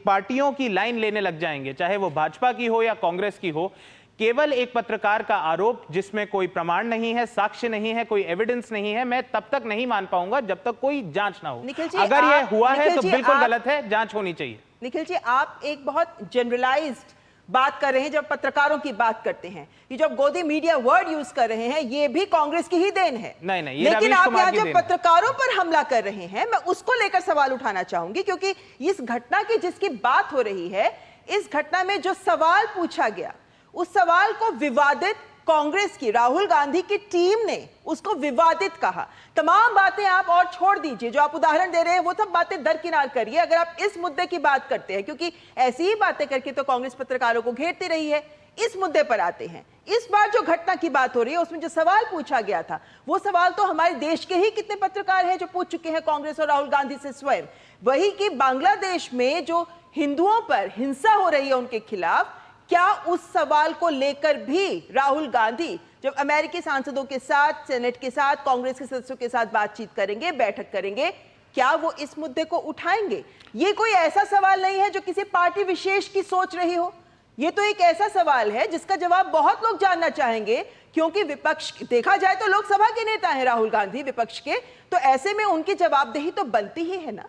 [SPEAKER 17] पार्टियों की लाइन लेने लग जाएंगे, चाहे वो भाजपा की हो या कांग्रेस की हो, केवल एक पत्रकार का आरोप जिसमें कोई प्रमाण नहीं है, साक्ष्य नहीं है, कोई एविडेंस नहीं है, मैं तब तक नहीं मान पाऊंगा जब तक कोई जांच ना हो। अगर ये हुआ है तो बिल्कुल गलत है, जांच होनी चाहिए।
[SPEAKER 1] निखिल जी, आप एक बहुत जनरलाइज्ड बात कर रहे हैं जब पत्रकारों की बात करते हैं। ये जब गोदी मीडिया वर्ड यूज कर रहे हैं, ये भी कांग्रेस की ही देन है।
[SPEAKER 17] नहीं,
[SPEAKER 1] लेकिन आप यहाँ जब पत्रकारों पर हमला कर रहे हैं, मैं उसको लेकर सवाल उठाना चाहूंगी, क्योंकि इस घटना की जिसकी बात हो रही है, इस घटना में जो सवाल पूछा गया, उस सवाल को विवादित कांग्रेस की, राहुल गांधी की टीम ने उसको विवादित कहा। तमाम बातें आप और छोड़ दीजिए, जो आप उदाहरण दे रहे हैं वो सब बातें दरकिनार करिए। अगर आप इस मुद्दे की बात करते हैं, क्योंकि ऐसी ही बातें करके तो कांग्रेस पत्रकारों को घेरती रही है, इस मुद्दे पर आते हैं। इस बार जो घटना की बात हो रही है, उसमें जो सवाल पूछा गया था, वो सवाल तो हमारे देश के ही कितने पत्रकार हैं जो पूछ चुके हैं कांग्रेस और राहुल गांधी से स्वयं। वही कि बांग्लादेश में जो हिंदुओं पर हिंसा हो रही है उनके खिलाफ, क्या उस सवाल को लेकर भी राहुल गांधी जब अमेरिकी सांसदों के साथ, सेनेट के साथ, कांग्रेस के सदस्यों के साथ बातचीत करेंगे, बैठक करेंगे, क्या वो इस मुद्दे को उठाएंगे? ये कोई ऐसा सवाल नहीं है जो किसी पार्टी विशेष की सोच रही हो। ये तो एक ऐसा सवाल है जिसका जवाब बहुत लोग जानना चाहेंगे, क्योंकि विपक्ष, देखा जाए तो लोकसभा के नेता हैं राहुल गांधी विपक्ष के, तो ऐसे में उनकी जवाबदेही तो बनती ही है ना।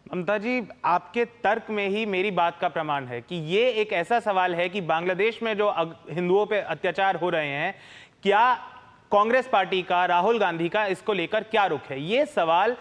[SPEAKER 17] ममता जी, आपके तर्क में ही मेरी बात का प्रमाण है कि ये एक ऐसा सवाल है कि बांग्लादेश में जो हिंदुओं पे अत्याचार हो रहे हैं, क्या कांग्रेस पार्टी का, राहुल गांधी का इसको लेकर क्या रुख है? ये सवाल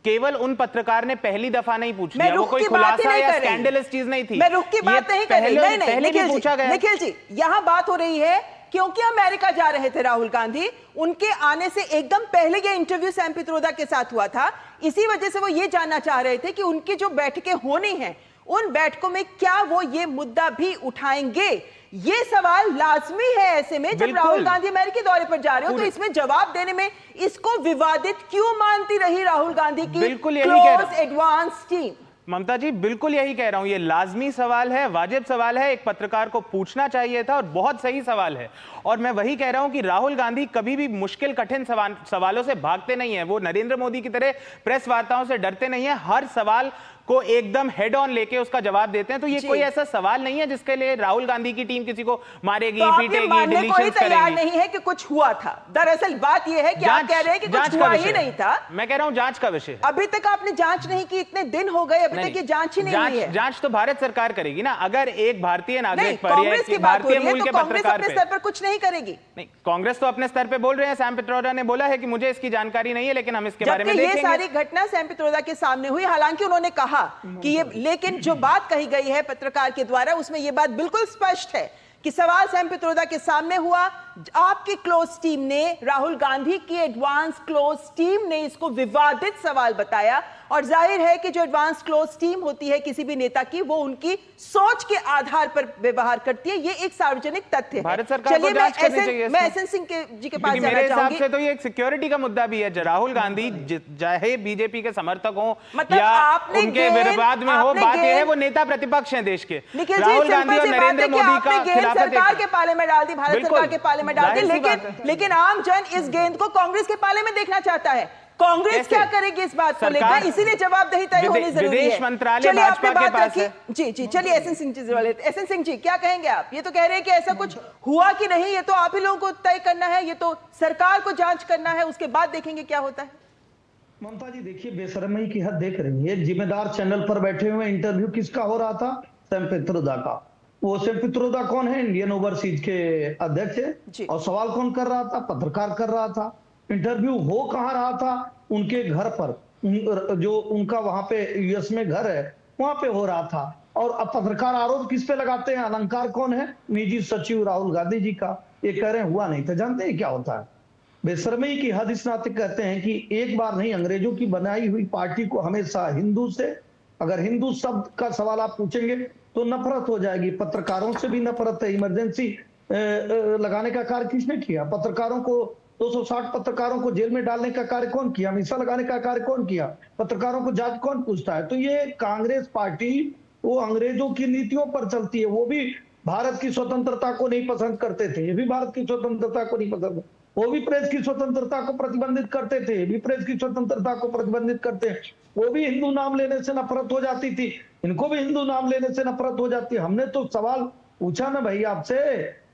[SPEAKER 17] केवल उन पत्रकार ने पहली दफा नहीं पूछ लिया, वो कोई खुलासा या स्कैंडलस चीज नहीं थी।
[SPEAKER 1] मैं रुख की बात नहीं कर रही।
[SPEAKER 17] पहले भी पूछा गया।
[SPEAKER 1] निखिल जी, यहाँ बात हो रही है क्योंकि अमेरिका जा रहे थे राहुल गांधी, उनके आने से एकदम पहले ये इंटरव्यू सैम पित्रोदा के साथ हुआ था। इसी वजह से वो ये जानना चाह रहे थे कि उनकी जो बैठकें होनी हैं, उन बैठकों में क्या वो ये मुद्दा भी उठाएंगे। ये सवाल लाजमी है ऐसे में जब राहुल गांधी अमेरिकी दौरे पर जा रहे हो, तो इसमें जवाब देने में इसको विवादित क्यों मानती रही राहुल गांधी की क्लोज एडवांस टीम?
[SPEAKER 17] ममता जी, बिल्कुल यही कह रहा हूं, ये लाजमी सवाल है, वाजिब सवाल है, एक पत्रकार को पूछना चाहिए था और बहुत सही सवाल है। और मैं वही कह रहा हूं कि राहुल गांधी कभी भी मुश्किल कठिन सवालों से भागते नहीं है। वो नरेंद्र मोदी की तरह प्रेस वार्ताओं से डरते नहीं है, हर सवाल को एकदम हेड ऑन लेके उसका जवाब देते हैं। तो ये कोई ऐसा सवाल नहीं है जिसके लिए राहुल गांधी की टीम किसी को मारेगी,
[SPEAKER 1] तो
[SPEAKER 17] पीटेगी, डिलीशंस
[SPEAKER 1] तैयार नहीं है कि कुछ हुआ था। दरअसल बात यह है कि आप कह रहे हैं कि कुछ हुआ ही नहीं था।
[SPEAKER 17] मैं कह रहा हूं जांच का विषय।
[SPEAKER 1] अभी तक आपने जांच नहीं की, इतने दिन हो गए, अभी तक ये जांच ही नहीं हुई है।
[SPEAKER 17] जांच तो भारत सरकार करेगी ना। अगर एक भारतीय नागरिक पर,
[SPEAKER 1] कांग्रेस की बात हो रही है, तो कांग्रेस
[SPEAKER 17] पत्रकार
[SPEAKER 1] अपने स्तर पर कुछ नहीं करेगी।
[SPEAKER 17] नहीं, कांग्रेस तो अपने स्तर पे बोल रहे हैं। सैम पित्रोदा ने बोला है कि मुझे इसकी जानकारी नहीं है, लेकिन हम इसके बारे में देखेंगे।
[SPEAKER 1] ये सारी घटना सैम पित्रोदा के सामने हुई, हालांकि उन्होंने कहा कि ये, लेकिन जो बात कही गई है पत्रकार के द्वारा, उसमें यह बात बिल्कुल स्पष्ट है कि सवाल सैम पित्रोदा के सामने हुआ, आपकी क्लोज टीम ने, राहुल गांधी की एडवांस क्लोज टीम ने इसको विवादित सवाल बताया। और जाहिर है कि जो एडवांस क्लोज टीम होती है किसी भी नेता की, वो उनकी सोच के आधार पर व्यवहार करती है। ये एक सार्वजनिक तथ्य है।
[SPEAKER 17] भारत सरकार को जांच करनी चाहिए।
[SPEAKER 1] मैं एसएन सिंह जी के पास
[SPEAKER 17] मेरे हिसाब से तो ये एक सिक्योरिटी का मुद्दा भी है। राहुल गांधी चाहे बीजेपी के समर्थक हो या उनके विवाद में हो, बात यह है वो नेता प्रतिपक्ष हैं देश के। राहुल गांधी और नरेंद्र मोदी का खिलाफत
[SPEAKER 1] सरकार के पाले में डाल दी, भारत सरकार के पाले में डाल दी, लेकिन आम जन इस गेंद को कांग्रेस के पाले में देखना चाहता है। कांग्रेस क्या करेगी इस बात को लेकर, इसीलिए जवाबदेही तय होनी जरूरी है।
[SPEAKER 17] विदेश मंत्रालय
[SPEAKER 1] चलिए आपने
[SPEAKER 17] भाजपा के
[SPEAKER 1] बात
[SPEAKER 17] पास
[SPEAKER 1] रखी।
[SPEAKER 17] है।
[SPEAKER 1] जी जी, चलिए एसएन सिंह जी वाले, एसएन सिंह जी क्या कहेंगे आप? ये तो कह रहे हैं कि ऐसा कुछ हुआ कि नहीं, ये तो आप ही लोगों को तय करना है, ये तो सरकार को जांच करना है, उसके बाद देखेंगे क्या होता है।
[SPEAKER 18] ममता जी देखिए, बेशर्मी की हद देख रही है। जिम्मेदार चैनल पर बैठे हुए इंटरव्यू किसका हो रहा था? सैम पित्रोदा का। वो सैम पित्रोदा कौन है? इंडियन ओवरसीज के अध्यक्ष है। और सवाल कौन कर रहा था? पत्रकार कर रहा था। इंटरव्यू हो कहाँ रहा था? उनके घर पर, जो उनका वहां पे यूएस में घर है वहां पे हो रहा था। और अब पत्रकार आरोप किस पे लगाते हैं? अलंकार कौन है? निजी सचिव राहुल गांधी जी का। ये कह रहे हैं हुआ नहीं। तो जानते हैं क्या होता है? बेशर्मी की हद इस नाते कहते हैं कि एक बार नहीं, अंग्रेजों की बनाई हुई पार्टी को हमेशा हिंदू से, अगर हिंदू शब्द का सवाल आप पूछेंगे तो नफरत हो जाएगी। पत्रकारों से भी नफरत है। इमरजेंसी लगाने का कार्य किसने किया? पत्रकारों को 260 पत्रकारों को जेल में डालने का कार्य कौन किया? मीसा लगाने का कार्य कौन किया? पत्रकारों को जांच कौन पूछता है? तो ये कांग्रेस पार्टी वो अंग्रेजों की नीतियों पर चलती है। वो भी भारत की स्वतंत्रता को नहीं पसंद करते थे, ये भी भारत की स्वतंत्रता को नहीं पसंद। वो भी प्रेस की स्वतंत्रता को प्रतिबंधित करते थे, ये भी प्रेस की स्वतंत्रता को प्रतिबंधित करते हैं। वो भी हिंदू नाम लेने से नफरत हो जाती थी, इनको भी हिंदू नाम लेने से नफरत हो जाती है। हमने तो सवाल पूछा ना भाई आपसे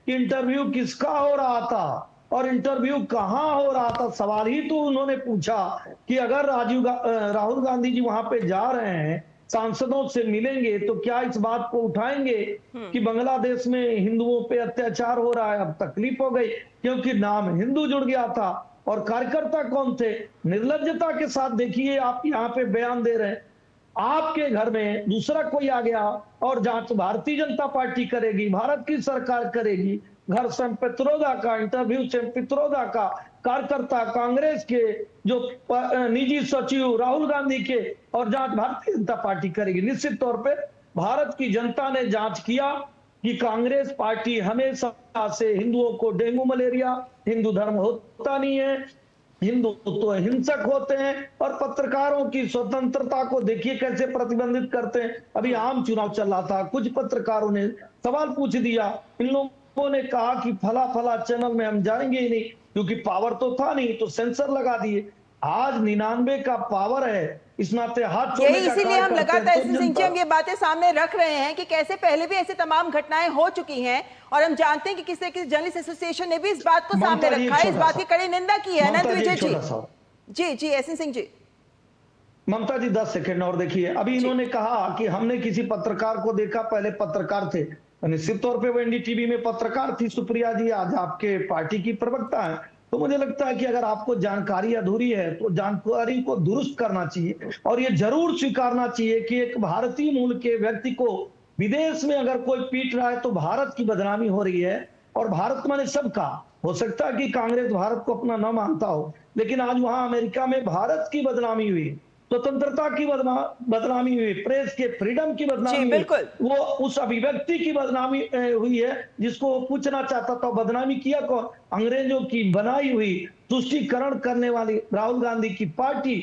[SPEAKER 18] कि इंटरव्यू किसका हो रहा था और इंटरव्यू कहाँ हो रहा था। सवाल ही तो उन्होंने पूछा कि अगर राहुल गांधी जी वहां पे जा रहे हैं, सांसदों से मिलेंगे, तो क्या इस बात को उठाएंगे कि बांग्लादेश में हिंदुओं पे अत्याचार हो रहा है। अब तकलीफ हो गई क्योंकि नाम हिंदू जुड़ गया था। और कार्यकर्ता कौन थे? निर्लज्जता के साथ देखिए, आप यहाँ पे बयान दे रहे हैं, आपके घर में दूसरा कोई आ गया और जांच भारतीय जनता पार्टी करेगी, भारत की सरकार करेगी। घर सैम पित्रोदा का इंटरव्यू, सैम पित्रोदा का कार्यकर्ता कांग्रेस के जो निजी सचिव राहुल गांधी के, और जांच भारतीय जनता पार्टी करेगी। निश्चित तौर पे भारत की जनता ने जांच किया कि कांग्रेस पार्टी हमेशा से हिंदुओं को डेंगू मलेरिया, हिंदू धर्म होता नहीं है, हिंदू तो हिंसक होते हैं, और पत्रकारों की स्वतंत्रता को देखिए कैसे प्रतिबंधित करते हैं। अभी आम चुनाव चल रहा था, कुछ पत्रकारों ने सवाल पूछ दिया, इन लोगों ने कहा कि फला फला चैनल में हम जाएंगे ही नहीं, क्योंकि पावर तो था नहीं, तो सेंसर लगा दिए। आज 99 का पावर है, इस नाते हाथ छोड़ने का
[SPEAKER 1] इसीलिए हम लगातार
[SPEAKER 18] तो
[SPEAKER 1] सिंह जी हम ये बातें सामने रख रहे हैं कि कैसे पहले भी ऐसे तमाम घटनाएं हो चुकी हैं, और हम जानते हैं कि किसी किसी जर्नलिस्ट एसोसिएशन ने भी इस बात को सामने रखा है, इस बात की कड़ी निंदा की है। अनंत विजय जी जी एसएन सिंह जी।
[SPEAKER 18] ममता जी 10 सेकंड और देखिए, अभी इन्होंने कहा कि हमने किसी पत्रकार को देखा, पहले पत्रकार थे, निश्चित तौर पे वो एनडीटीवी में पत्रकार थी सुप्रिया जी, आज आपके पार्टी की प्रवक्ता है। तो मुझे लगता है कि अगर आपको जानकारी अधूरी है तो जानकारी को दुरुस्त करना चाहिए, और ये जरूर स्वीकारना चाहिए कि एक भारतीय मूल के व्यक्ति को विदेश में अगर कोई पीट रहा है तो भारत की बदनामी हो रही है। और भारत माने सबका, हो सकता है कि कांग्रेस भारत को अपना न मानता हो, लेकिन आज वहां अमेरिका में भारत की बदनामी हुई, स्वतंत्रता की बदनामी हुई, प्रेस के फ्रीडम की बदनामी हुई, वो उस अभिव्यक्ति की बदनामी हुई है जिसको वो पूछना चाहता था। बदनामी किया कौन? अंग्रेजों की बनाई हुई तुष्टीकरण करने वाली राहुल गांधी की पार्टी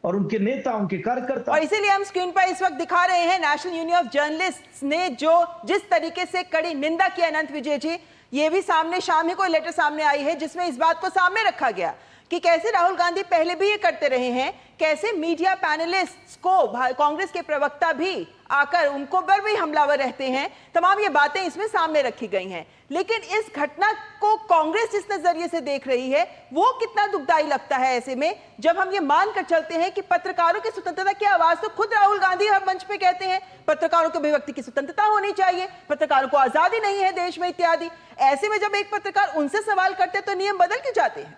[SPEAKER 18] और उनके नेता, उनके कार्यकर्ता।
[SPEAKER 1] और इसीलिए हम स्क्रीन पर इस वक्त दिखा रहे हैं नेशनल यूनियन ऑफ जर्नलिस्ट्स ने जो जिस तरीके से कड़ी निंदा की। अनंत विजय जी, ये भी सामने शाम ही कोई लेटर सामने आई है जिसमें इस बात को सामने रखा गया कि कैसे राहुल गांधी पहले भी ये करते रहे हैं, कैसे मीडिया पैनलिस्ट्स को कांग्रेस के प्रवक्ता भी आकर उनको पर भी हमलावर रहते हैं। तमाम ये बातें इसमें सामने रखी गई हैं, लेकिन इस घटना को कांग्रेस जिस नजरिए से देख रही है वो कितना दुखदाई लगता है ऐसे में, जब हम ये मानकर चलते हैं कि पत्रकारों की स्वतंत्रता की आवाज तो खुद राहुल गांधी हर मंच पे कहते हैं, पत्रकारों की अभिव्यक्ति की स्वतंत्रता होनी चाहिए, पत्रकारों को आजादी नहीं है देश में इत्यादि। ऐसे में जब एक पत्रकार उनसे सवाल करते तो नियम बदल क्यों जाते हैं?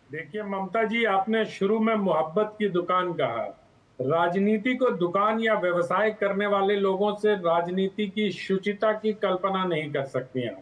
[SPEAKER 19] देखिए ममता जी, आपने शुरू में मोहब्बत की दुकान कहा। राजनीति को दुकान या व्यवसाय करने वाले लोगों से राजनीति की शुचिता की कल्पना नहीं कर सकती हैं।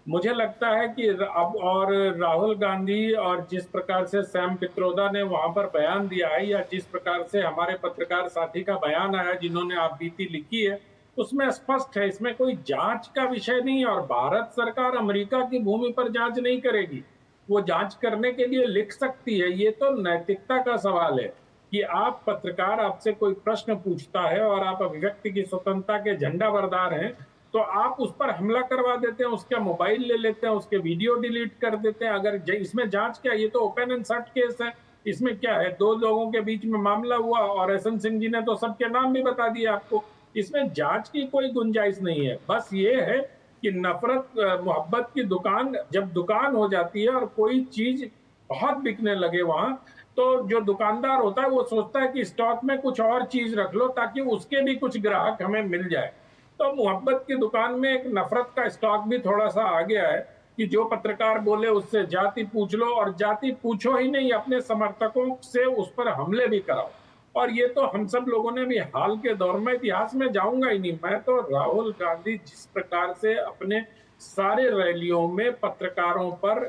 [SPEAKER 19] मुझे लगता है कि अब और राहुल गांधी और जिस प्रकार से सैम पित्रोदा ने वहां पर बयान दिया है, या जिस प्रकार से हमारे पत्रकार साथी का बयान आया जिन्होंने आप बीती लिखी है, उसमें स्पष्ट है इसमें कोई जांच का विषय नहीं। और भारत सरकार अमेरिका की भूमि पर जांच नहीं करेगी, वो जांच करने के लिए लिख सकती है। ये तो नैतिकता का सवाल है कि आप पत्रकार, आपसे कोई प्रश्न पूछता है और आप अभिव्यक्ति की स्वतंत्रता के झंडा बरदार हैं, तो आप उस पर हमला करवा देते हैं, उसका मोबाइल ले लेते हैं, उसके वीडियो डिलीट कर देते हैं। अगर इसमें जांच क्या, ये तो ओपन एंड शट केस है। इसमें क्या है, 2 लोगों के बीच में मामला हुआ और एसएन सिंह जी ने तो सबके नाम भी बता दिए आपको। इसमें जांच की कोई गुंजाइश नहीं है। बस ये है कि नफरत मोहब्बत की दुकान जब दुकान हो जाती है और कोई चीज बहुत बिकने लगे वहां, तो जो दुकानदार होता है वो सोचता है कि स्टॉक में कुछ और चीज रख लो ताकि उसके भी कुछ ग्राहक हमें मिल जाए। तो मोहब्बत की दुकान में एक नफरत का स्टॉक भी थोड़ा सा आ गया है कि जो पत्रकार बोले उससे जाति पूछ लो, और जाति पूछो ही नहीं, अपने समर्थकों से उस पर हमले भी कराओ। और ये तो हम सब लोगों ने भी हाल के दौर में, इतिहास में जाऊंगा ही नहीं मैं तो, राहुल गांधी जिस प्रकार से अपने सारे रैलियों में पत्रकारों पर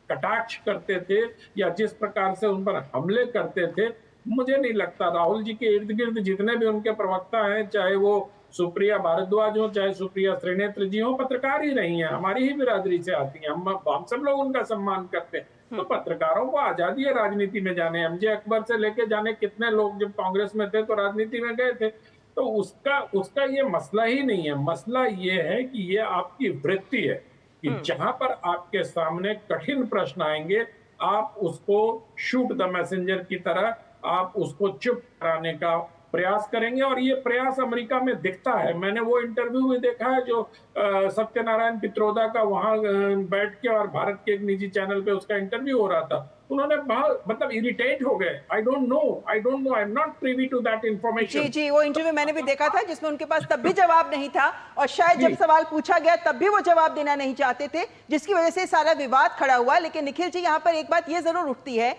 [SPEAKER 19] कटाक्ष करते थे या जिस प्रकार से उन पर हमले करते थे, मुझे नहीं लगता राहुल जी के इर्द गिर्द जितने भी उनके प्रवक्ता हैं, चाहे वो सुप्रिया भारद्वाज हो, चाहे सुप्रिया त्रिनेत्र जी हो, पत्रकार ही रही हैं, हमारी ही बिरादरी से आती हैं, हम सब लोग उनका सम्मान करते हैं। तो पत्रकारों को आजादी है राजनीति में जाने। एमजे अकबर से लेके जाने कितने लोग जब कांग्रेस में थे तो राजनीति में गए थे। तो उसका ये मसला ही नहीं है। मसला ये है कि ये आपकी वृत्ति है कि जहां पर आपके सामने कठिन प्रश्न आएंगे, आप उसको शूट द मैसेंजर की तरह आप उसको चुप कराने का प्रयास करेंगे। और ये प्रयास अमेरिका में दिखता है। मैंने वो इंटरव्यू में देखा है जो सत्यनारायण पित्रोदा का वहां बैठ के और भारत के एक निजी चैनल पे उसका इंटरव्यू हो रहा था। उन्होंने बहुत मतलब इरिटेट हो गए। I don't know, I am not privy to that information.
[SPEAKER 1] जी जी, वो इंटरव्यू मैंने भी देखा था जिसमें उनके पास तब भी जवाब नहीं था, और शायद जब सवाल पूछा गया तब भी वो जवाब देना नहीं चाहते थे, जिसकी वजह से सारा विवाद खड़ा हुआ। लेकिन निखिल जी, यहाँ पर एक बात ये जरूर उठती है,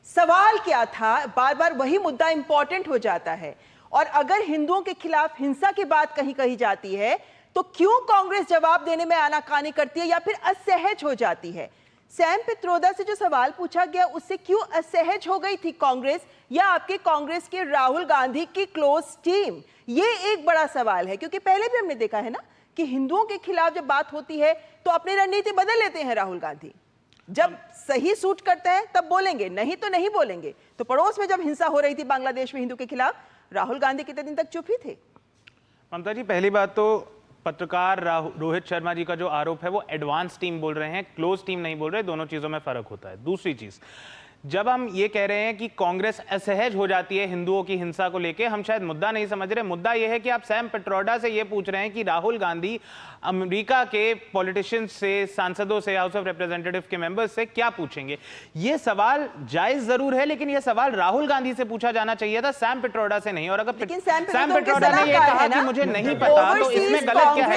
[SPEAKER 1] सवाल क्या था, बार बार वही मुद्दा इंपॉर्टेंट हो जाता है। और अगर हिंदुओं के खिलाफ हिंसा की बात कहीं कही जाती है तो क्यों कांग्रेस जवाब देने में आनाकानी करती है या फिर असहज हो जाती है? सैम पित्रोदा से जो सवाल पूछा गया उससे क्यों असहज हो गई थी कांग्रेस, या आपके कांग्रेस के राहुल गांधी की क्लोज टीम? ये एक बड़ा सवाल है, क्योंकि पहले भी हमने देखा है ना कि हिंदुओं के खिलाफ जब बात होती है तो अपनी रणनीति बदल लेते हैं राहुल गांधी। जब सही सूट करता है तब बोलेंगे, नहीं तो नहीं बोलेंगे। तो पड़ोस में जब हिंसा हो रही थी बांग्लादेश में हिंदू के खिलाफ, राहुल गांधी कितने दिन तक चुप ही थे।
[SPEAKER 17] ममता जी, पहली बात तो पत्रकार रोहित शर्मा जी का जो आरोप है वो एडवांस टीम बोल रहे हैं, क्लोज टीम नहीं बोल रहे, दोनों चीजों में फर्क होता है। दूसरी चीज, जब हम ये कह रहे हैं कि कांग्रेस असहज हो जाती है हिंदुओं की हिंसा को लेके, हम शायद मुद्दा नहीं समझ रहे। मुद्दा यह है कि आप सैम पित्रोदा से ये पूछ रहे हैं कि राहुल गांधी अमेरिका के पॉलिटिशियंस से, सांसदों से, हाउस ऑफ रिप्रेजेंटेटिव के मेंबर्स से क्या पूछेंगे। ये सवाल जायज जरूर है, लेकिन ये सवाल राहुल गांधी से पूछा जाना चाहिए था, सैम पित्रोदा से नहीं। और अगर सैम पित्रोदा ने ये कहा कि मुझे नहीं पता, तो इसमें गलत क्या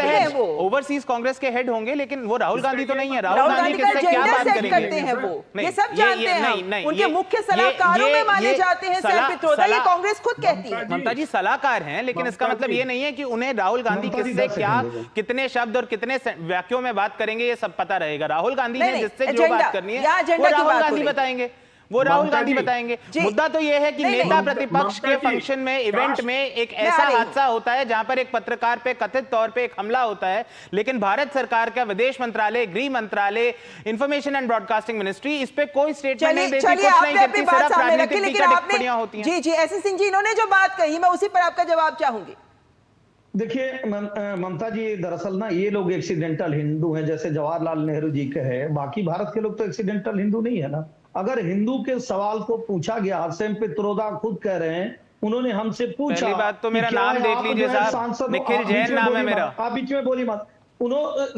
[SPEAKER 17] है? ओवरसीज कांग्रेस के हेड होंगे, लेकिन वो राहुल गांधी तो नहीं है। राहुल गांधी किससे क्या बात करेंगे?
[SPEAKER 1] नहीं, उनके मुख्य सलाहकारों में माने जाते हैं सैम पित्रोदा, ये कांग्रेस खुद कहती है।
[SPEAKER 17] ममता जी, सलाहकार हैं, लेकिन इसका मतलब ये नहीं है कि उन्हें राहुल गांधी किससे क्या, कितने शब्द और कितने वाक्यों में बात करेंगे ये सब पता रहेगा। राहुल गांधी ने जिससे जो बात करनी है वो राहुल गांधी बताएंगे, वो राहुल गांधी बताएंगे। मुद्दा तो यह है कि नेता प्रतिपक्ष के फंक्शन में, इवेंट में एक ऐसा हादसा होता है जहां पर एक पत्रकार पे कथित तौर पे एक हमला होता है, लेकिन भारत सरकार का विदेश मंत्रालय, गृह मंत्रालय, इंफॉर्मेशन एंड ब्रॉडकास्टिंग मिनिस्ट्री इस पे कोई स्टेटमेंट नहीं देती, कुछ नहीं करती, सिर्फ राजनीतिक टिप्पणियां होती हैं।
[SPEAKER 1] जी जी, एसएन सिंह जी, इन्होंने जो बात कही मैं उसी पर आपका जवाब चाहूंगी।
[SPEAKER 18] देखिए ममता जी, दरअसल ना ये लोग एक्सीडेंटल हिंदू हैं, जैसे जवाहरलाल नेहरू जी के हैं। बाकी भारत के लोग तो एक्सीडेंटल हिंदू नहीं है ना। अगर हिंदू के सवाल को पूछा गया, सैम पित्रोदा खुद कह रहे हैं, उन्होंने हमसे पूछा।
[SPEAKER 17] पहली बात तो मेरा नाम देख लीजिए साहब, निखिल जैन नाम है मेरा।
[SPEAKER 18] आप बीच में बोली मत।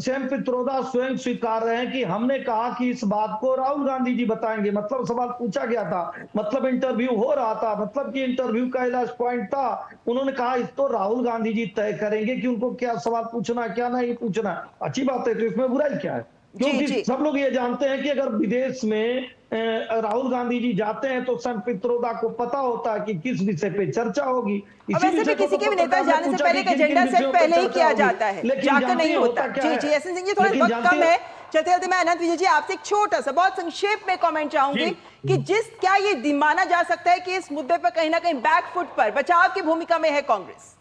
[SPEAKER 18] सैम पित्रोदा स्वयं स्वीकार रहे हैं कि हमने कहा कि इस बात को राहुल गांधी जी बताएंगे। मतलब सवाल पूछा गया था, मतलब इंटरव्यू हो रहा था, मतलब कि इंटरव्यू का लास्ट पॉइंट था। उन्होंने कहा इस तो राहुल गांधी जी तय करेंगे कि उनको क्या सवाल पूछना, क्या नहीं पूछना। अच्छी बात है, तो इसमें बुराई क्या है? क्योंकि सब लोग ये जानते हैं कि अगर विदेश में राहुल गांधी जी जाते हैं तो सैम पित्रोदा को पता होता है कि किस विषय पे चर्चा होगी।
[SPEAKER 1] वैसे भी किसी के भी नेता जाने से पहले का एजेंडा सेट पहले ही किया जाता है, जाकर नहीं होता। जी जी, एसएन सिंह जी, थोड़ा वक्त कम है, चलते चलते मैं अनंत विजय जी आपसे एक छोटा सा बहुत संक्षेप में कमेंट चाहूंगी कि क्या ये माना जा सकता है कि इस मुद्दे पर कहीं ना कहीं बैकफुट पर बचाव की भूमिका में है कांग्रेस?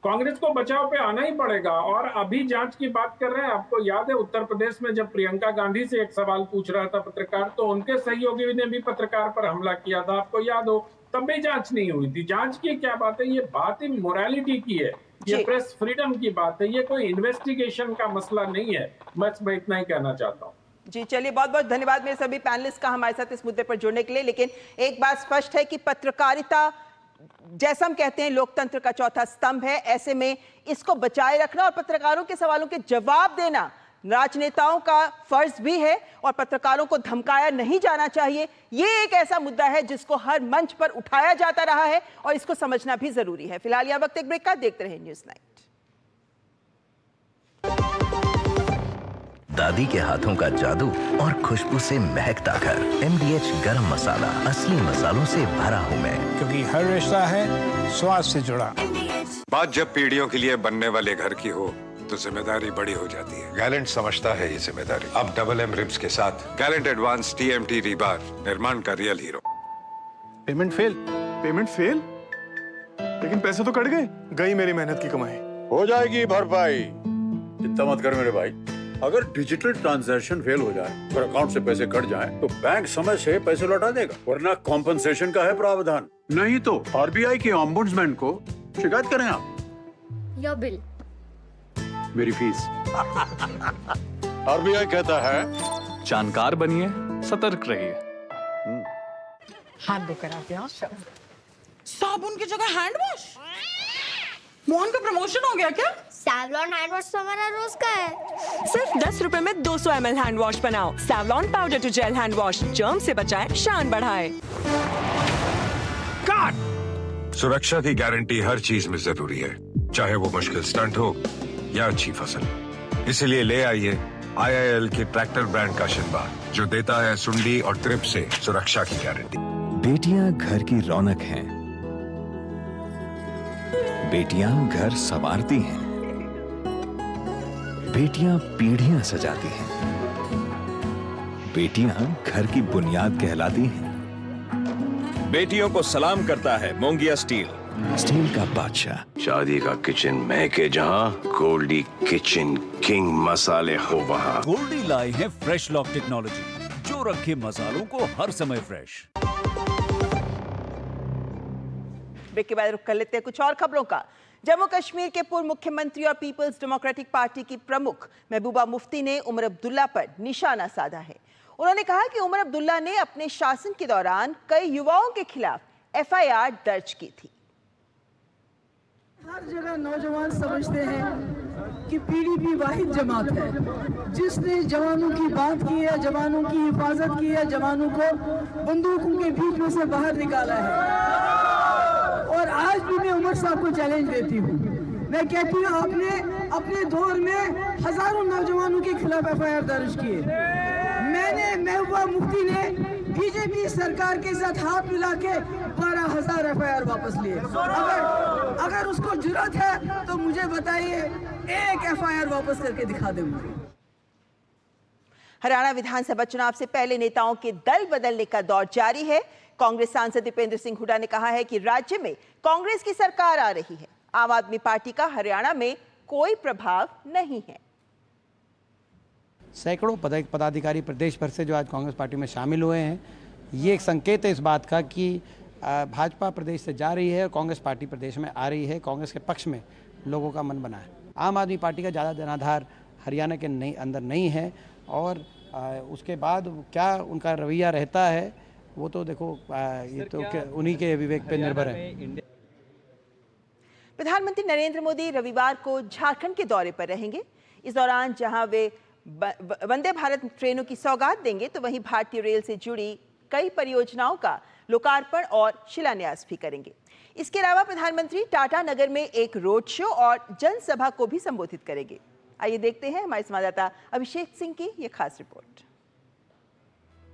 [SPEAKER 19] कांग्रेस को बचाव पे आना ही पड़ेगा। और अभी जांच की बात कर रहे हैं, आपको याद है उत्तर प्रदेश में जब प्रियंका गांधी से एक सवाल पूछ रहा था पत्रकार, तो उनके सहयोगी ने भी पत्रकार पर हमला किया था, आपको याद हो, तब भी जांच नहीं हुई थी। जांच की क्या बात है, ये बात ही मोरालिटी की है ये प्रेस फ्रीडम की बात है, ये कोई इन्वेस्टिगेशन का मसला नहीं है। बस मैं इतना ही कहना चाहता हूँ।
[SPEAKER 1] जी चलिए, बहुत बहुत धन्यवाद मेरे सभी पैनलिस्ट का हमारे साथ इस मुद्दे पर जुड़ने के लिए। लेकिन एक बात स्पष्ट है कि पत्रकारिता, जैसा हम कहते हैं, लोकतंत्र का चौथा स्तंभ है। ऐसे में इसको बचाए रखना और पत्रकारों के सवालों के जवाब देना राजनेताओं का फर्ज भी है, और पत्रकारों को धमकाया नहीं जाना चाहिए। ये एक ऐसा मुद्दा है जिसको हर मंच पर उठाया जाता रहा है और इसको समझना भी जरूरी है। फिलहाल यह वक्त एक ब्रेक का, देखते रहे न्यूज़ नाइट।
[SPEAKER 20] दादी के हाथों का जादू और खुशबू से महकता घर। MDH गरम मसाला, असली मसालों से भरा हूँ मैं,
[SPEAKER 16] क्योंकि हर रिश्ता है स्वाद से जुड़ा।
[SPEAKER 9] बात जब पीढ़ियों के लिए बनने वाले घर की हो तो जिम्मेदारी बड़ी हो जाती है। गैलेंट समझता है ये जिम्मेदारी। अब MM रिब्स के साथ गैलेंट एडवांस TMT रीबार, निर्माण का रियल हीरो।
[SPEAKER 21] Payment fail? लेकिन पैसे तो कट गए, गई मेरी मेहनत की कमाई।
[SPEAKER 22] हो जाएगी भरपाई, चिंता मत कर मेरे भाई। अगर डिजिटल ट्रांजैक्शन फेल हो जाए और अकाउंट से पैसे कट जाएं, तो बैंक समय से पैसे लौटा देगा, वरना कॉम्पनसेशन का है प्रावधान। नहीं तो RBI के ओम्बुड्समैन को शिकायत करें आप।
[SPEAKER 15] या बिल,
[SPEAKER 22] मेरी फीस। RBI कहता है,
[SPEAKER 23] जानकार बनिए, सतर्क रहिए।
[SPEAKER 24] हाथ धोकर आते हैं। साबुन की जगह हैंड वॉश। मोहन का प्रमोशन हो गया क्या?
[SPEAKER 15] सैवलॉन हैंड वॉश तो हमारा रोज का है।
[SPEAKER 24] सिर्फ 10 रुपए में 200 ml हैंड वॉश बनाओ। Savlon powder to gel hand wash, germ से बचाए, शान बढ़ाए।
[SPEAKER 9] सुरक्षा की गारंटी हर चीज में जरूरी है, चाहे वो मुश्किल स्टंट हो या अच्छी फसल। इसलिए ले आइए IIL के ट्रैक्टर ब्रांड का शिनबा, जो देता है सुंडी और ट्रिप से सुरक्षा की गारंटी।
[SPEAKER 13] बेटियां घर की रौनक हैं। बेटियां घर संवारती हैं। बेटियां पीढ़ियां सजाती हैं। बेटियां घर की बुनियाद कहलाती हैं।
[SPEAKER 14] बेटियों को सलाम करता है मोंगिया स्टील।
[SPEAKER 13] स्टील का बादशाह।
[SPEAKER 22] शादी का किचन महके जहाँ, गोल्डी किचन किंग मसाले हो वहाँ।
[SPEAKER 25] गोल्डी लाई है फ्रेश लॉक टेक्नोलॉजी, जो रखे मसालों को हर समय फ्रेश।
[SPEAKER 1] ब्रेक के बाद रुक कर लेते हैं कुछ और खबरों का। जम्मू कश्मीर के पूर्व मुख्यमंत्री और पीपल्स डेमोक्रेटिक पार्टी की प्रमुख महबूबा मुफ्ती ने उमर अब्दुल्ला पर निशाना साधा है। उन्होंने कहा कि उमर अब्दुल्ला ने अपने शासन के दौरान कई युवाओं के खिलाफ FIR दर्ज की थी।
[SPEAKER 26] हर जगह नौजवान समझते हैं कि PDP वाहिद जमात है जिसने जवानों की बात की है, जवानों की हिफाजत की है, जवानों को बंदूकों के बीच में से बाहर निकाला है। और आज भी मैं उमर साहब को चैलेंज देती हूँ, मैं कहती हूँ आपने अपने दौर में हजारों नौजवानों के खिलाफ FIR दर्ज किए। मैंने महबूबा मुफ्ती ने BJP सरकार के साथ हाथ मिला के 12,000 FIR वापस लिए। अगर उसको जुर्रत है तो मुझे बताइए, एक FIR वापस करके दिखा दे मुझे।
[SPEAKER 1] हरियाणा विधानसभा चुनाव से पहले नेताओं के दल बदलने का दौर जारी है। कांग्रेस सांसद दीपेंद्र सिंह हुड्डा ने कहा है कि राज्य में कांग्रेस की सरकार आ रही है। आम आदमी पार्टी का हरियाणा में कोई प्रभाव नहीं है।
[SPEAKER 27] सैकड़ों पदाधिकारी प्रदेश भर से जो आज कांग्रेस पार्टी में शामिल हुए हैं, ये एक संकेत है इस बात का कि भाजपा प्रदेश से जा रही है और कांग्रेस पार्टी प्रदेश में आ रही है। कांग्रेस के पक्ष में लोगों का मन बना है। आम आदमी पार्टी का ज़्यादा जनाधार हरियाणा के अंदर नहीं है, और उसके बाद क्या उनका रवैया रहता है वो तो देखो, ये तो उन्हीं के विवेक पे निर्भर है।
[SPEAKER 1] प्रधानमंत्री नरेंद्र मोदी रविवार को झारखंड के दौरे पर रहेंगे। इस दौरान जहां वे वंदे भारत ट्रेनों की सौगात देंगे, तो वहीं भारतीय रेल से जुड़ी कई परियोजनाओं का लोकार्पण और शिलान्यास भी करेंगे। इसके अलावा प्रधानमंत्री टाटा नगर में एक रोड शो और जनसभा को भी संबोधित करेंगे। आइए देखते हैं हमारे संवाददाता अभिषेक सिंह की यह खास रिपोर्ट।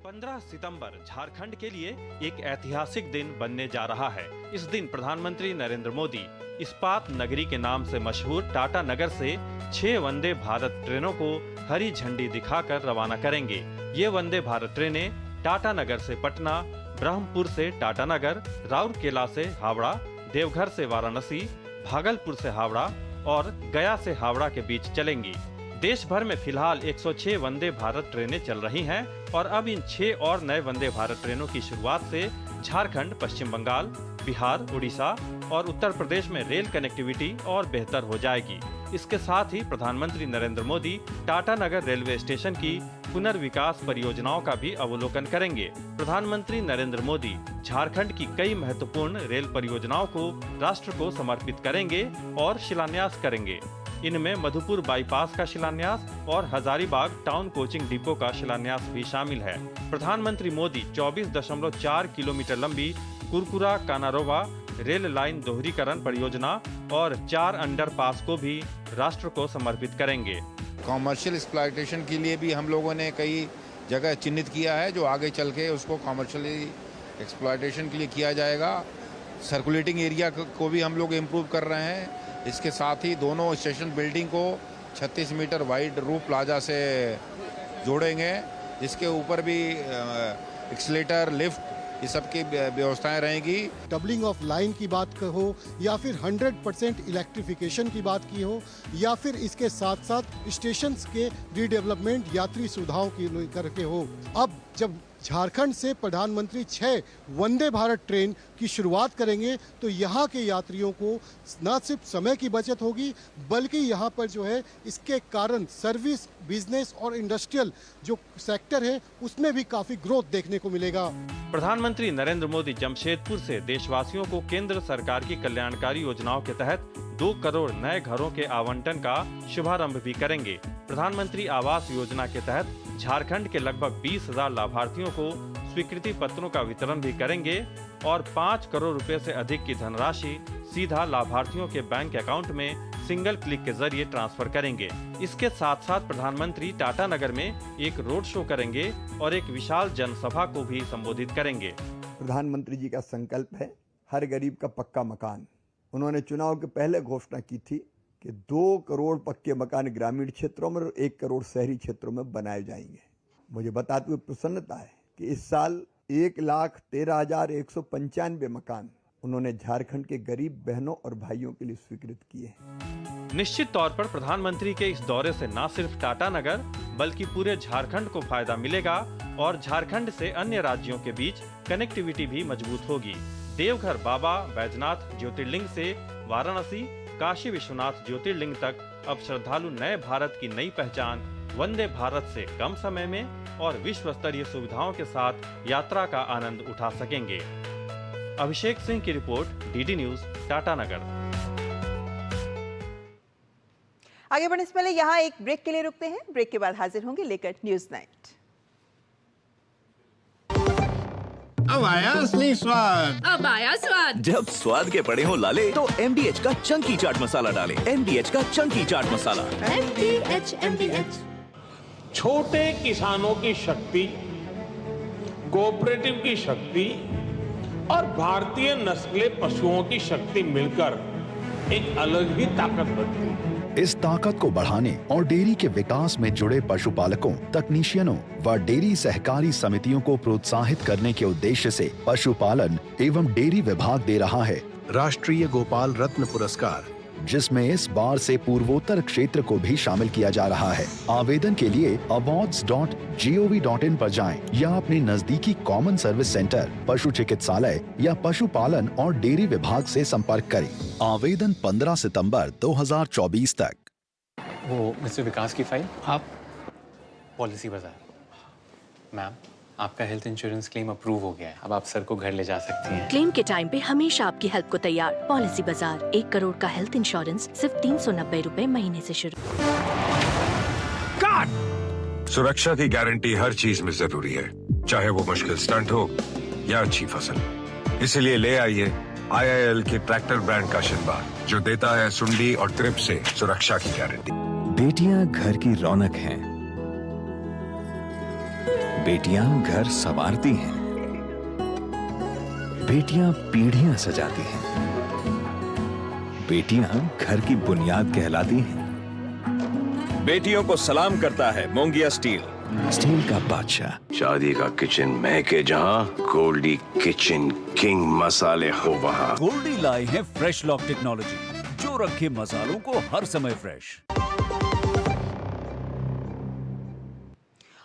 [SPEAKER 28] 15 सितंबर झारखंड के लिए एक ऐतिहासिक दिन बनने जा रहा है। इस दिन प्रधानमंत्री नरेंद्र मोदी इस्पात नगरी के नाम से मशहूर टाटा नगर से 6 वंदे भारत ट्रेनों को हरी झंडी दिखाकर रवाना करेंगे। ये वंदे भारत ट्रेनें टाटा नगर से पटना, ब्रह्मपुर से टाटा नगर, राउरकेला से हावड़ा, देवघर से वाराणसी, भागलपुर से हावड़ा और गया से हावड़ा के बीच चलेंगी। देश भर में फिलहाल 106 वंदे भारत ट्रेनें चल रही हैं और अब इन 6 और नए वंदे भारत ट्रेनों की शुरुआत से झारखंड, पश्चिम बंगाल, बिहार, उड़ीसा और उत्तर प्रदेश में रेल कनेक्टिविटी और बेहतर हो जाएगी। इसके साथ ही प्रधानमंत्री नरेंद्र मोदी टाटा नगर रेलवे स्टेशन की पुनर्विकास परियोजनाओं का भी अवलोकन करेंगे। प्रधानमंत्री नरेंद्र मोदी झारखंड की कई महत्वपूर्ण रेल परियोजनाओं को राष्ट्र को समर्पित करेंगे और शिलान्यास करेंगे। इनमें मधुपुर बाईपास का शिलान्यास और हजारीबाग टाउन कोचिंग डिपो का शिलान्यास भी शामिल है। प्रधानमंत्री मोदी 24.4 किलोमीटर लंबी कुरकुरा कानारोवा रेल लाइन दोहरीकरण परियोजना और 4 अंडरपास को भी राष्ट्र को समर्पित करेंगे।
[SPEAKER 2] कॉमर्शियल एक्सप्लॉयटेशन के लिए भी हम लोगों ने कई जगह चिन्हित किया है, जो आगे चल के उसको कॉमर्शियली एक्सप्लॉयटेशन के लिए किया जाएगा। सर्कुलेटिंग एरिया को भी हम लोग इम्प्रूव कर रहे हैं। इसके साथ ही दोनों स्टेशन बिल्डिंग को 36 मीटर वाइड रूफ प्लाजा से जोड़ेंगे। इसके ऊपर भी एक्सीलेटर, लिफ्ट, ये सब की व्यवस्थाएं रहेंगी।
[SPEAKER 3] डबलिंग ऑफ लाइन की बात हो या फिर 100% इलेक्ट्रिफिकेशन की बात की हो या फिर इसके साथ साथ स्टेशन के रीडेवलपमेंट, यात्री सुविधाओं की करके हो। अब जब झारखंड से प्रधानमंत्री 6 वंदे भारत ट्रेन की शुरुआत करेंगे तो यहाँ के यात्रियों को न सिर्फ समय की बचत होगी बल्कि यहाँ पर जो है इसके कारण सर्विस, बिजनेस और इंडस्ट्रियल जो सेक्टर है उसमें भी काफी ग्रोथ देखने को मिलेगा।
[SPEAKER 28] प्रधानमंत्री नरेंद्र मोदी जमशेदपुर से देशवासियों को केंद्र सरकार की कल्याणकारी योजनाओं के तहत 2 करोड़ नए घरों के आवंटन का शुभारंभ भी करेंगे। प्रधानमंत्री आवास योजना के तहत झारखंड के लगभग 20,000 लाभार्थियों को स्वीकृति पत्रों का वितरण भी करेंगे और 5 करोड़ रुपए से अधिक की धनराशि सीधा लाभार्थियों के बैंक अकाउंट में सिंगल क्लिक के जरिए ट्रांसफर करेंगे। इसके साथ साथ प्रधानमंत्री टाटा नगर में एक रोड शो करेंगे और एक विशाल जनसभा को भी संबोधित करेंगे।
[SPEAKER 4] प्रधानमंत्री जी का संकल्प है हर गरीब का पक्का मकान। उन्होंने चुनाव के पहले घोषणा की थी कि 2 करोड़ पक्के मकान ग्रामीण क्षेत्रों में और 1 करोड़ शहरी क्षेत्रों में बनाए जाएंगे। मुझे बताते हुए प्रसन्नता है कि इस साल 1,13,195 मकान उन्होंने झारखंड के गरीब बहनों और भाइयों के लिए स्वीकृत किए हैं।
[SPEAKER 28] निश्चित तौर पर प्रधानमंत्री के इस दौरे से न सिर्फ टाटा नगर बल्कि पूरे झारखंड को फायदा मिलेगा और झारखंड से अन्य राज्यों के बीच कनेक्टिविटी भी मजबूत होगी। देवघर बाबा बैजनाथ ज्योतिर्लिंग से वाराणसी, काशी विश्वनाथ ज्योतिर्लिंग तक अब श्रद्धालु नए भारत की नई पहचान वंदे भारत से कम समय में और विश्व स्तरीय सुविधाओं के साथ यात्रा का आनंद उठा सकेंगे। अभिषेक सिंह की रिपोर्ट, डीडी न्यूज, टाटा नगर।
[SPEAKER 1] आगे बढ़ने से पहले यहाँ एक ब्रेक के लिए रुकते हैं। ब्रेक के बाद हाजिर होंगे लेकर न्यूज नाइट।
[SPEAKER 5] अब आया असली स्वाद।
[SPEAKER 6] अब आया स्वाद।
[SPEAKER 7] जब स्वाद के पड़े हो लाले तो MDH का चंकी चाट मसाला डालें। MDH का चंकी चाट मसाला।
[SPEAKER 6] MDH।
[SPEAKER 19] छोटे किसानों की शक्ति, कोऑपरेटिव की शक्ति और भारतीय नस्ले पशुओं की शक्ति मिलकर एक अलग ही ताकत बनती है।
[SPEAKER 8] इस ताकत को बढ़ाने और डेयरी के विकास में जुड़े पशुपालकों, तकनीशियनों व डेयरी सहकारी समितियों को प्रोत्साहित करने के उद्देश्य से पशुपालन एवं डेयरी विभाग दे रहा है
[SPEAKER 10] राष्ट्रीय गोपाल रत्न पुरस्कार,
[SPEAKER 8] जिसमें इस बार से पूर्वोत्तर क्षेत्र को भी शामिल किया जा रहा है। आवेदन के लिए awards.gov.in पर जाएं या अपने नजदीकी कॉमन सर्विस सेंटर, पशु चिकित्सालय या पशुपालन और डेयरी विभाग से संपर्क करें। आवेदन 15 सितंबर 2024 तक।
[SPEAKER 23] वो मिस्टर विकास की फाइल आप पॉलिसी बाजार। मैम, आपका हेल्थ इंश्योरेंस क्लेम अप्रूव हो गया है। अब आप सर को घर ले जा सकती हैं।
[SPEAKER 6] क्लेम के टाइम पे हमेशा आपकी हेल्प को तैयार। पॉलिसी बाजार। 1 करोड़ का हेल्थ इंश्योरेंस सिर्फ 390 रुपए महीने से शुरू।
[SPEAKER 9] सुरक्षा की गारंटी हर चीज में जरूरी है, चाहे वो मुश्किल स्टंट हो या अच्छी फसल। इसीलिए ले आइए IIL के ट्रैक्टर ब्रांड का शिनबा, जो देता है सुंडी और ट्रिप से सुरक्षा की गारंटी।
[SPEAKER 13] बेटियां घर की रौनक हैं। बेटियां घर संवारती हैं। बेटियां पीढ़ियां सजाती हैं। बेटियां घर की बुनियाद कहलाती हैं।
[SPEAKER 14] बेटियों को सलाम करता है मोंगिया स्टील।
[SPEAKER 13] स्टील का बादशाह।
[SPEAKER 29] शादी का किचन महके जहां, गोल्डी किचन किंग मसाले हो वहां।
[SPEAKER 25] गोल्डी लाई है फ्रेश लॉक टेक्नोलॉजी, जो रखे मसालों को हर समय फ्रेश।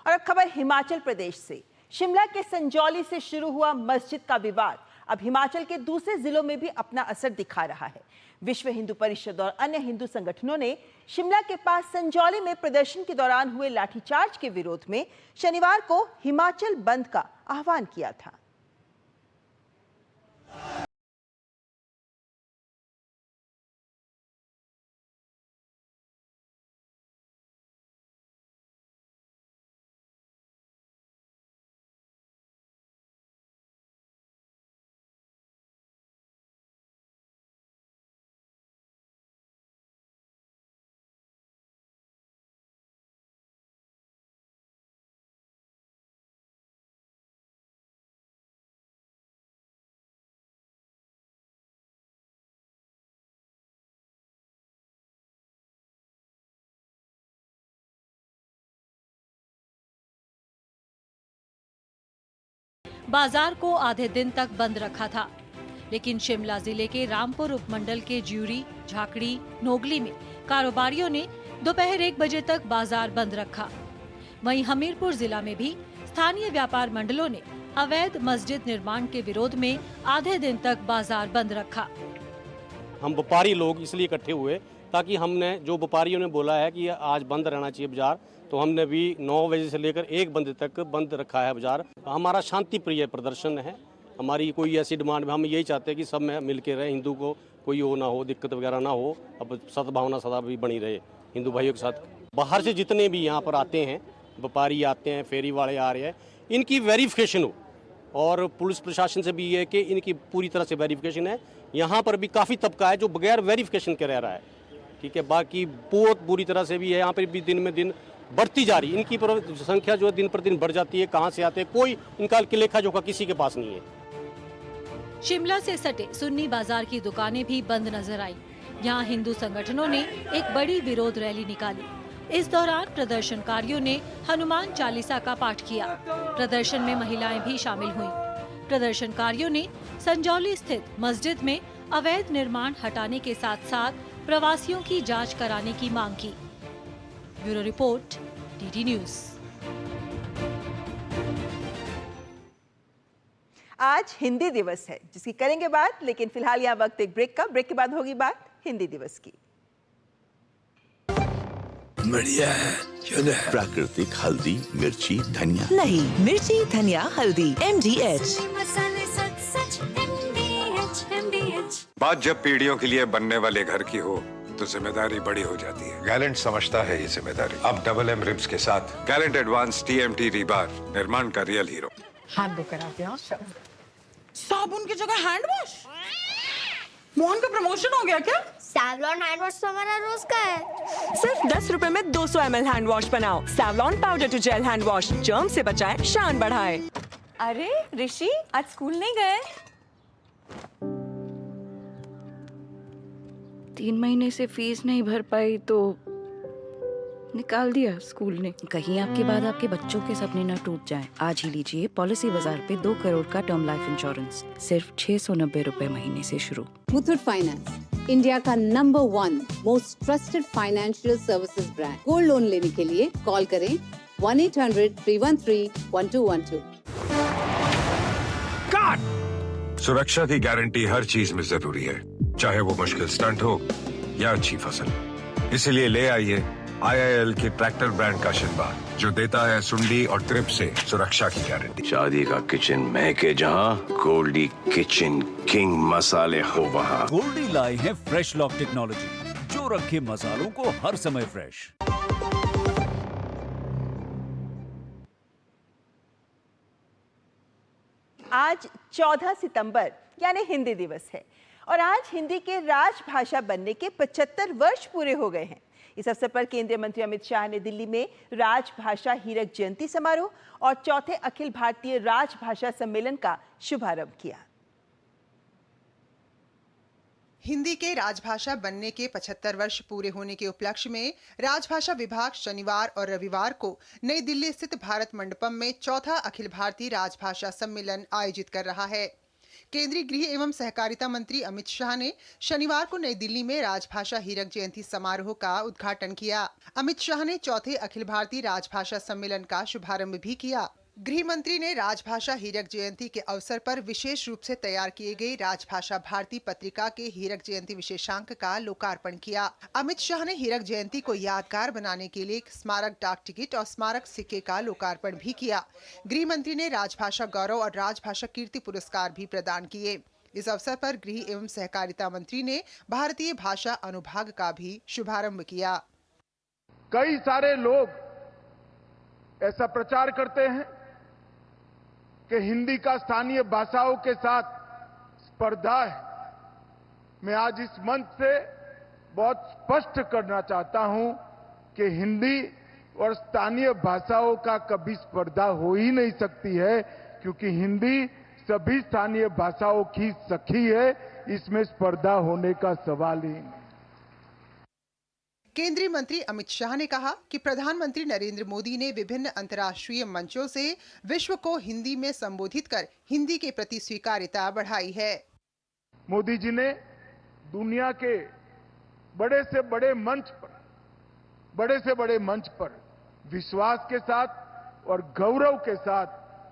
[SPEAKER 1] और अब खबर हिमाचल प्रदेश से। शिमला के संजौली से शुरू हुआ मस्जिद का विवाद अब हिमाचल के दूसरे जिलों में भी अपना असर दिखा रहा है। विश्व हिंदू परिषद और अन्य हिंदू संगठनों ने शिमला के पास संजौली में प्रदर्शन के दौरान हुए लाठीचार्ज के विरोध में शनिवार को हिमाचल बंद का आह्वान किया था।
[SPEAKER 11] बाजार को आधे दिन तक बंद रखा था, लेकिन शिमला जिले के रामपुर उपमंडल के ज्यूरी, झाकड़ी, नोगली में कारोबारियों ने दोपहर 1 बजे तक बाजार बंद रखा। वहीं हमीरपुर जिला में भी स्थानीय व्यापार मंडलों ने अवैध मस्जिद निर्माण के विरोध में आधे दिन तक बाजार बंद रखा।
[SPEAKER 12] हम व्यापारी लोग इसलिए इकट्ठे हुए ताकि हमने जो व्यापारियों ने बोला है कि आज बंद रहना चाहिए बाजार, तो हमने भी 9 बजे से लेकर 1 बजे तक बंद रखा है बाजार। हमारा शांति प्रिय प्रदर्शन है, हमारी कोई ऐसी डिमांड, हम यही चाहते हैं कि सब में मिल के रहे, हिंदू को कोई वो ना हो, दिक्कत वगैरह ना हो, अब सद्भावना सदा भी बनी रहे हिंदू भाइयों के साथ। बाहर से जितने भी यहाँ पर आते हैं, व्यापारी आते हैं, फेरी वाले आ रहे हैं, इनकी वेरिफिकेशन हो, और पुलिस प्रशासन से भी ये है कि इनकी पूरी तरह से वेरिफिकेशन है। यहाँ पर भी काफ़ी तबका है जो बगैर वेरिफिकेशन के रह रहा है, ठीक है। बाकी बहुत बुरी तरह से भी है, यहाँ पर भी दिन में दिन बढ़ती जा रही, इनकी संख्या जो है दिन पर दिन बढ़ जाती है। कहाँ से आते हैं कोई इनका लेखा जोखा किसी के पास नहीं है।
[SPEAKER 11] शिमला से सटे सुन्नी बाजार की दुकानें भी बंद नजर आई। यहाँ हिंदू संगठनों ने एक बड़ी विरोध रैली निकाली। इस दौरान प्रदर्शनकारियों ने हनुमान चालीसा का पाठ किया। प्रदर्शन में महिलाएं भी शामिल हुईं। प्रदर्शनकारियों ने संजौली स्थित मस्जिद में अवैध निर्माण हटाने के साथ साथ प्रवासियों की जांच कराने की मांग की। Bureau report, DD news.
[SPEAKER 1] आज हिंदी दिवस है जिसकी करेंगे बात, लेकिन फिलहाल यहाँ वक्त एक ब्रेक का। ब्रेक के बाद होगी बात हिंदी दिवस की।
[SPEAKER 15] बढ़िया है, प्राकृतिक हल्दी, मिर्ची, धनिया।
[SPEAKER 16] नहीं, मिर्ची, धनिया, हल्दी, MDH।
[SPEAKER 9] बात जब पीढ़ियों के लिए बनने वाले घर की हो तो जिम्मेदारी बड़ी हो जाती है। गैलेंट समझता है ये जिम्मेदारी। अब डबल M रिब्स के साथ गैलेंट एडवांस TMT रीबार, निर्माण का रियल हीरो।
[SPEAKER 17] हाथ धो कर आते हैं। साबुन की जगह हैंड वॉश। मोहन का प्रमोशन हो गया क्या?
[SPEAKER 18] सैवलॉन हैंड वॉश तो हमारा रोज का है।
[SPEAKER 16] सिर्फ 10 रुपए में 200 ml हैंड वॉश बनाओ। Savlon powder to gel hand wash, germ से बचाए, शान बढ़ाए।
[SPEAKER 20] अरे ऋषि, आज स्कूल नहीं गए?
[SPEAKER 21] 3 महीने से फीस नहीं भर पाई तो निकाल दिया स्कूल ने।
[SPEAKER 6] कहीं आपके बाद आपके बच्चों के सपने न टूट जाएं। आज ही लीजिए पॉलिसी बाजार पे 2 करोड़ का टर्म लाइफ इंश्योरेंस, सिर्फ 690 रुपए महीने से शुरू।
[SPEAKER 24] मुथूट फाइनेंस, इंडिया का number 1 most trusted financial services brand. Gold loan लेने के लिए कॉल करें 1-800-313-1212।
[SPEAKER 9] सुरक्षा की गारंटी हर चीज में जरूरी है, चाहे वो मुश्किल स्टंट हो या अच्छी फसल। इसलिए ले आइए IIL के ट्रैक्टर ब्रांड का शिनबा, जो देता है सुंडी और ट्रिप से सुरक्षा की गारंटी।
[SPEAKER 29] शादी का किचन महके जहाँ, गोल्डी किचन किंग मसाले हो वहाँ।
[SPEAKER 25] गोल्डी लाई है फ्रेश लॉक टेक्नोलॉजी, जो रखे मसालों को हर समय फ्रेश।
[SPEAKER 1] आज 14 सितंबर यानी हिंदी दिवस है और आज हिंदी के राजभाषा बनने के 75 वर्ष पूरे हो गए हैं। इस अवसर पर केंद्रीय मंत्री अमित शाह ने दिल्ली में राजभाषा हीरक जयंती समारोह और चौथे अखिल भारतीय राजभाषा सम्मेलन का शुभारंभ किया।
[SPEAKER 30] हिंदी के राजभाषा बनने के 75 वर्ष पूरे होने के उपलक्ष्य में राजभाषा विभाग शनिवार और रविवार को नई दिल्ली स्थित भारत मंडपम में चौथा अखिल भारतीय राजभाषा सम्मेलन आयोजित कर रहा है। केंद्रीय गृह एवं सहकारिता मंत्री अमित शाह ने शनिवार को नई दिल्ली में राजभाषा हीरक जयंती समारोह का उद्घाटन किया। अमित शाह ने चौथे अखिल भारतीय राजभाषा सम्मेलन का शुभारंभ भी किया। गृह मंत्री ने राजभाषा हीरक जयंती के अवसर पर विशेष रूप से तैयार किए गए राजभाषा भारती पत्रिका के हीरक जयंती विशेषांक का लोकार्पण किया। अमित शाह ने हीरक जयंती को यादगार बनाने के लिए स्मारक डाक टिकट और स्मारक सिक्के का लोकार्पण भी किया। गृह मंत्री ने राजभाषा गौरव और राजभाषा कीर्ति पुरस्कार भी प्रदान किए। इस अवसर पर गृह एवं सहकारिता मंत्री ने भारतीय भाषा अनुभाग का भी शुभारंभ किया।
[SPEAKER 2] कई सारे लोग ऐसा प्रचार करते हैं कि हिंदी का स्थानीय भाषाओं के साथ स्पर्धा है। मैं आज इस मंच से बहुत स्पष्ट करना चाहता हूं कि हिंदी और स्थानीय भाषाओं का कभी स्पर्धा हो ही नहीं सकती है, क्योंकि हिंदी सभी स्थानीय भाषाओं की सखी है। इसमें स्पर्धा होने का सवाल ही नहीं।
[SPEAKER 30] केंद्रीय मंत्री अमित शाह ने कहा कि प्रधानमंत्री नरेंद्र मोदी ने विभिन्न अंतर्राष्ट्रीय मंचों से विश्व को हिंदी में संबोधित कर हिंदी के प्रति स्वीकार्यता बढ़ाई है।
[SPEAKER 2] मोदी जी ने दुनिया के बड़े से बड़े मंच पर विश्वास के साथ और गौरव के साथ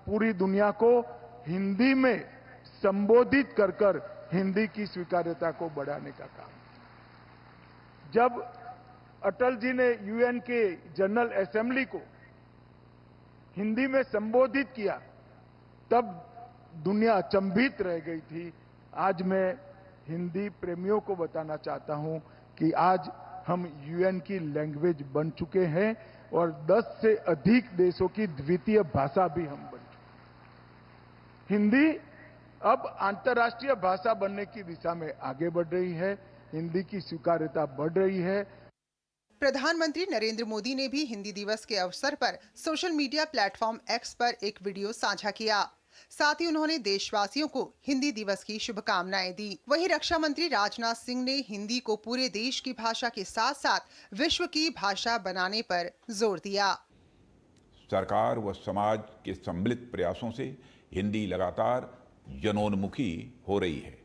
[SPEAKER 2] पूरी दुनिया को हिंदी में संबोधित कर हिंदी की स्वीकार्यता को बढ़ाने का काम। जब अटल जी ने यूएन के जनरल असेंबली को हिंदी में संबोधित किया, तब दुनिया अचंभित रह गई थी। आज मैं हिंदी प्रेमियों को बताना चाहता हूं कि आज हम यूएन की लैंग्वेज बन चुके हैं और 10 से अधिक देशों की द्वितीय भाषा भी हम बन चुके। हिंदी अब अंतर्राष्ट्रीय भाषा बनने की दिशा में आगे बढ़ रही है। हिंदी की स्वीकार्यता बढ़ रही है।
[SPEAKER 30] प्रधानमंत्री नरेंद्र मोदी ने भी हिंदी दिवस के अवसर पर सोशल मीडिया प्लेटफॉर्म एक्स पर एक वीडियो साझा किया। साथ ही उन्होंने देशवासियों को हिंदी दिवस की शुभकामनाएं दी। वहीं रक्षा मंत्री राजनाथ सिंह ने हिंदी को पूरे देश की भाषा के साथ साथ विश्व की भाषा बनाने पर जोर दिया।
[SPEAKER 3] सरकार व समाज के सम्मिलित प्रयासों से हिंदी लगातार जनोन्मुखी हो रही है।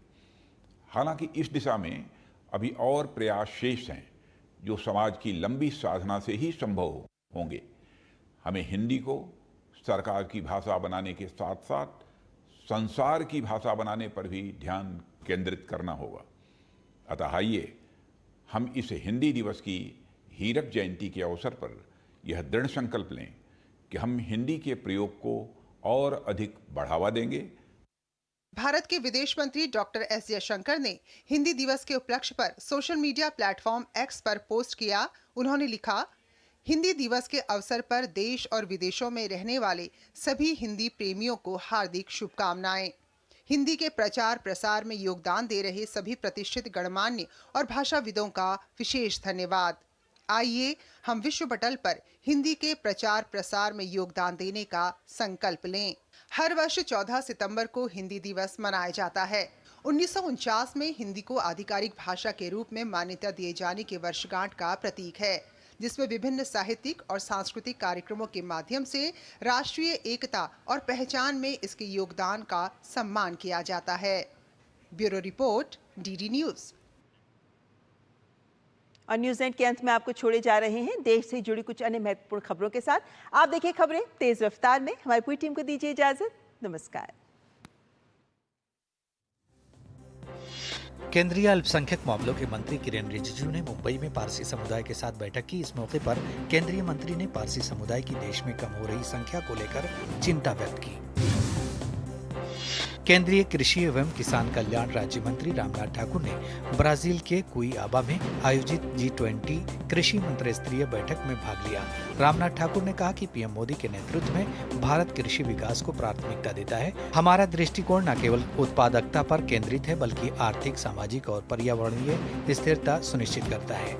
[SPEAKER 3] हालांकि इस दिशा में अभी और प्रयास शेष हैं, जो समाज की लंबी साधना से ही संभव होंगे। हमें हिंदी को सरकार की भाषा बनाने के साथ साथ संसार की भाषा बनाने पर भी ध्यान केंद्रित करना होगा। अतः आइए हम इस हिंदी दिवस की हीरक जयंती के अवसर पर यह दृढ़ संकल्प लें कि हम हिंदी के प्रयोग को और अधिक बढ़ावा देंगे।
[SPEAKER 30] भारत के विदेश मंत्री डॉक्टर एस जयशंकर ने हिंदी दिवस के उपलक्ष्य पर सोशल मीडिया प्लेटफॉर्म एक्स पर पोस्ट किया। उन्होंने लिखा, हिंदी दिवस के अवसर पर देश और विदेशों में रहने वाले सभी हिंदी प्रेमियों को हार्दिक शुभकामनाएं। हिंदी के प्रचार प्रसार में योगदान दे रहे सभी प्रतिष्ठित गणमान्य और भाषाविदों का विशेष धन्यवाद। आइए हम विश्व पटल पर हिंदी के प्रचार प्रसार में योगदान देने का संकल्प लें। हर वर्ष 14 सितंबर को हिंदी दिवस मनाया जाता है। 1949 में हिंदी को आधिकारिक भाषा के रूप में मान्यता दिए जाने की वर्षगांठ का प्रतीक है, जिसमें विभिन्न साहित्यिक और सांस्कृतिक कार्यक्रमों के माध्यम से राष्ट्रीय एकता और पहचान में इसके योगदान का सम्मान किया जाता है। Bureau report, DD news.
[SPEAKER 1] और न्यूज़ नेट के अंत में आपको छोड़े जा रहे हैं देश से जुड़ी कुछ अन्य महत्वपूर्ण खबरों के साथ। आप देखिए खबरें तेज रफ्तार में। हमारी पूरी टीम को दीजिए इजाजत। नमस्कार।
[SPEAKER 4] केंद्रीय अल्पसंख्यक मामलों के मंत्री किरेन रिजिजू ने मुंबई में पारसी समुदाय के साथ बैठक की। इस मौके पर केंद्रीय मंत्री ने पारसी समुदाय की देश में कम हो रही संख्या को लेकर चिंता व्यक्त की। केंद्रीय कृषि एवं किसान कल्याण राज्य मंत्री रामनाथ ठाकुर ने ब्राजील के कुइआबा में आयोजित G20 कृषि मंत्रिस्तरीय बैठक में भाग लिया। रामनाथ ठाकुर ने कहा कि पीएम मोदी के नेतृत्व में भारत कृषि विकास को प्राथमिकता देता है। हमारा दृष्टिकोण न केवल उत्पादकता पर केंद्रित है, बल्कि आर्थिक, सामाजिक और पर्यावरणीय स्थिरता सुनिश्चित करता है।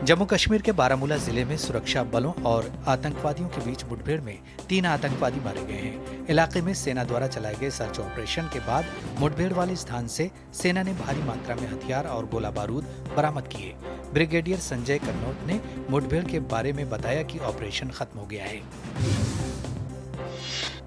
[SPEAKER 4] जम्मू कश्मीर के बारामूला जिले में सुरक्षा बलों और आतंकवादियों के बीच मुठभेड़ में 3 आतंकवादी मारे गए हैं। इलाके में सेना द्वारा चलाए गए सर्च ऑपरेशन के बाद मुठभेड़ वाले स्थान से सेना ने भारी मात्रा में हथियार और गोला बारूद बरामद किए। ब्रिगेडियर संजय कन्नौत ने मुठभेड़ के बारे में बताया कि ऑपरेशन खत्म हो गया है।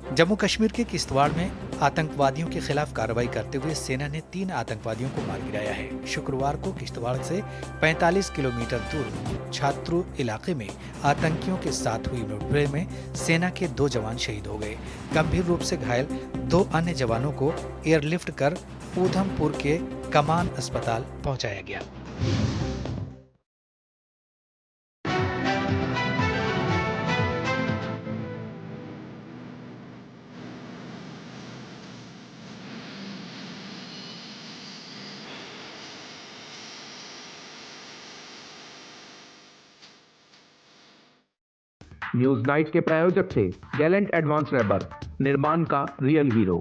[SPEAKER 4] जम्मू कश्मीर के किश्तवाड़ में आतंकवादियों के खिलाफ कार्रवाई करते हुए सेना ने 3 आतंकवादियों को मार गिराया है। शुक्रवार को किश्तवाड़ से 45 किलोमीटर दूर छात्रू इलाके में आतंकियों के साथ हुई मुठभेड़ में सेना के 2 जवान शहीद हो गए। गंभीर रूप से घायल 2 अन्य जवानों को एयरलिफ्ट कर ऊधमपुर के कमान अस्पताल पहुंचाया गया।
[SPEAKER 5] न्यूज नाइट के प्रायोजक थे गैलेंट एडवांस रबर, निर्माण का रियल हीरो।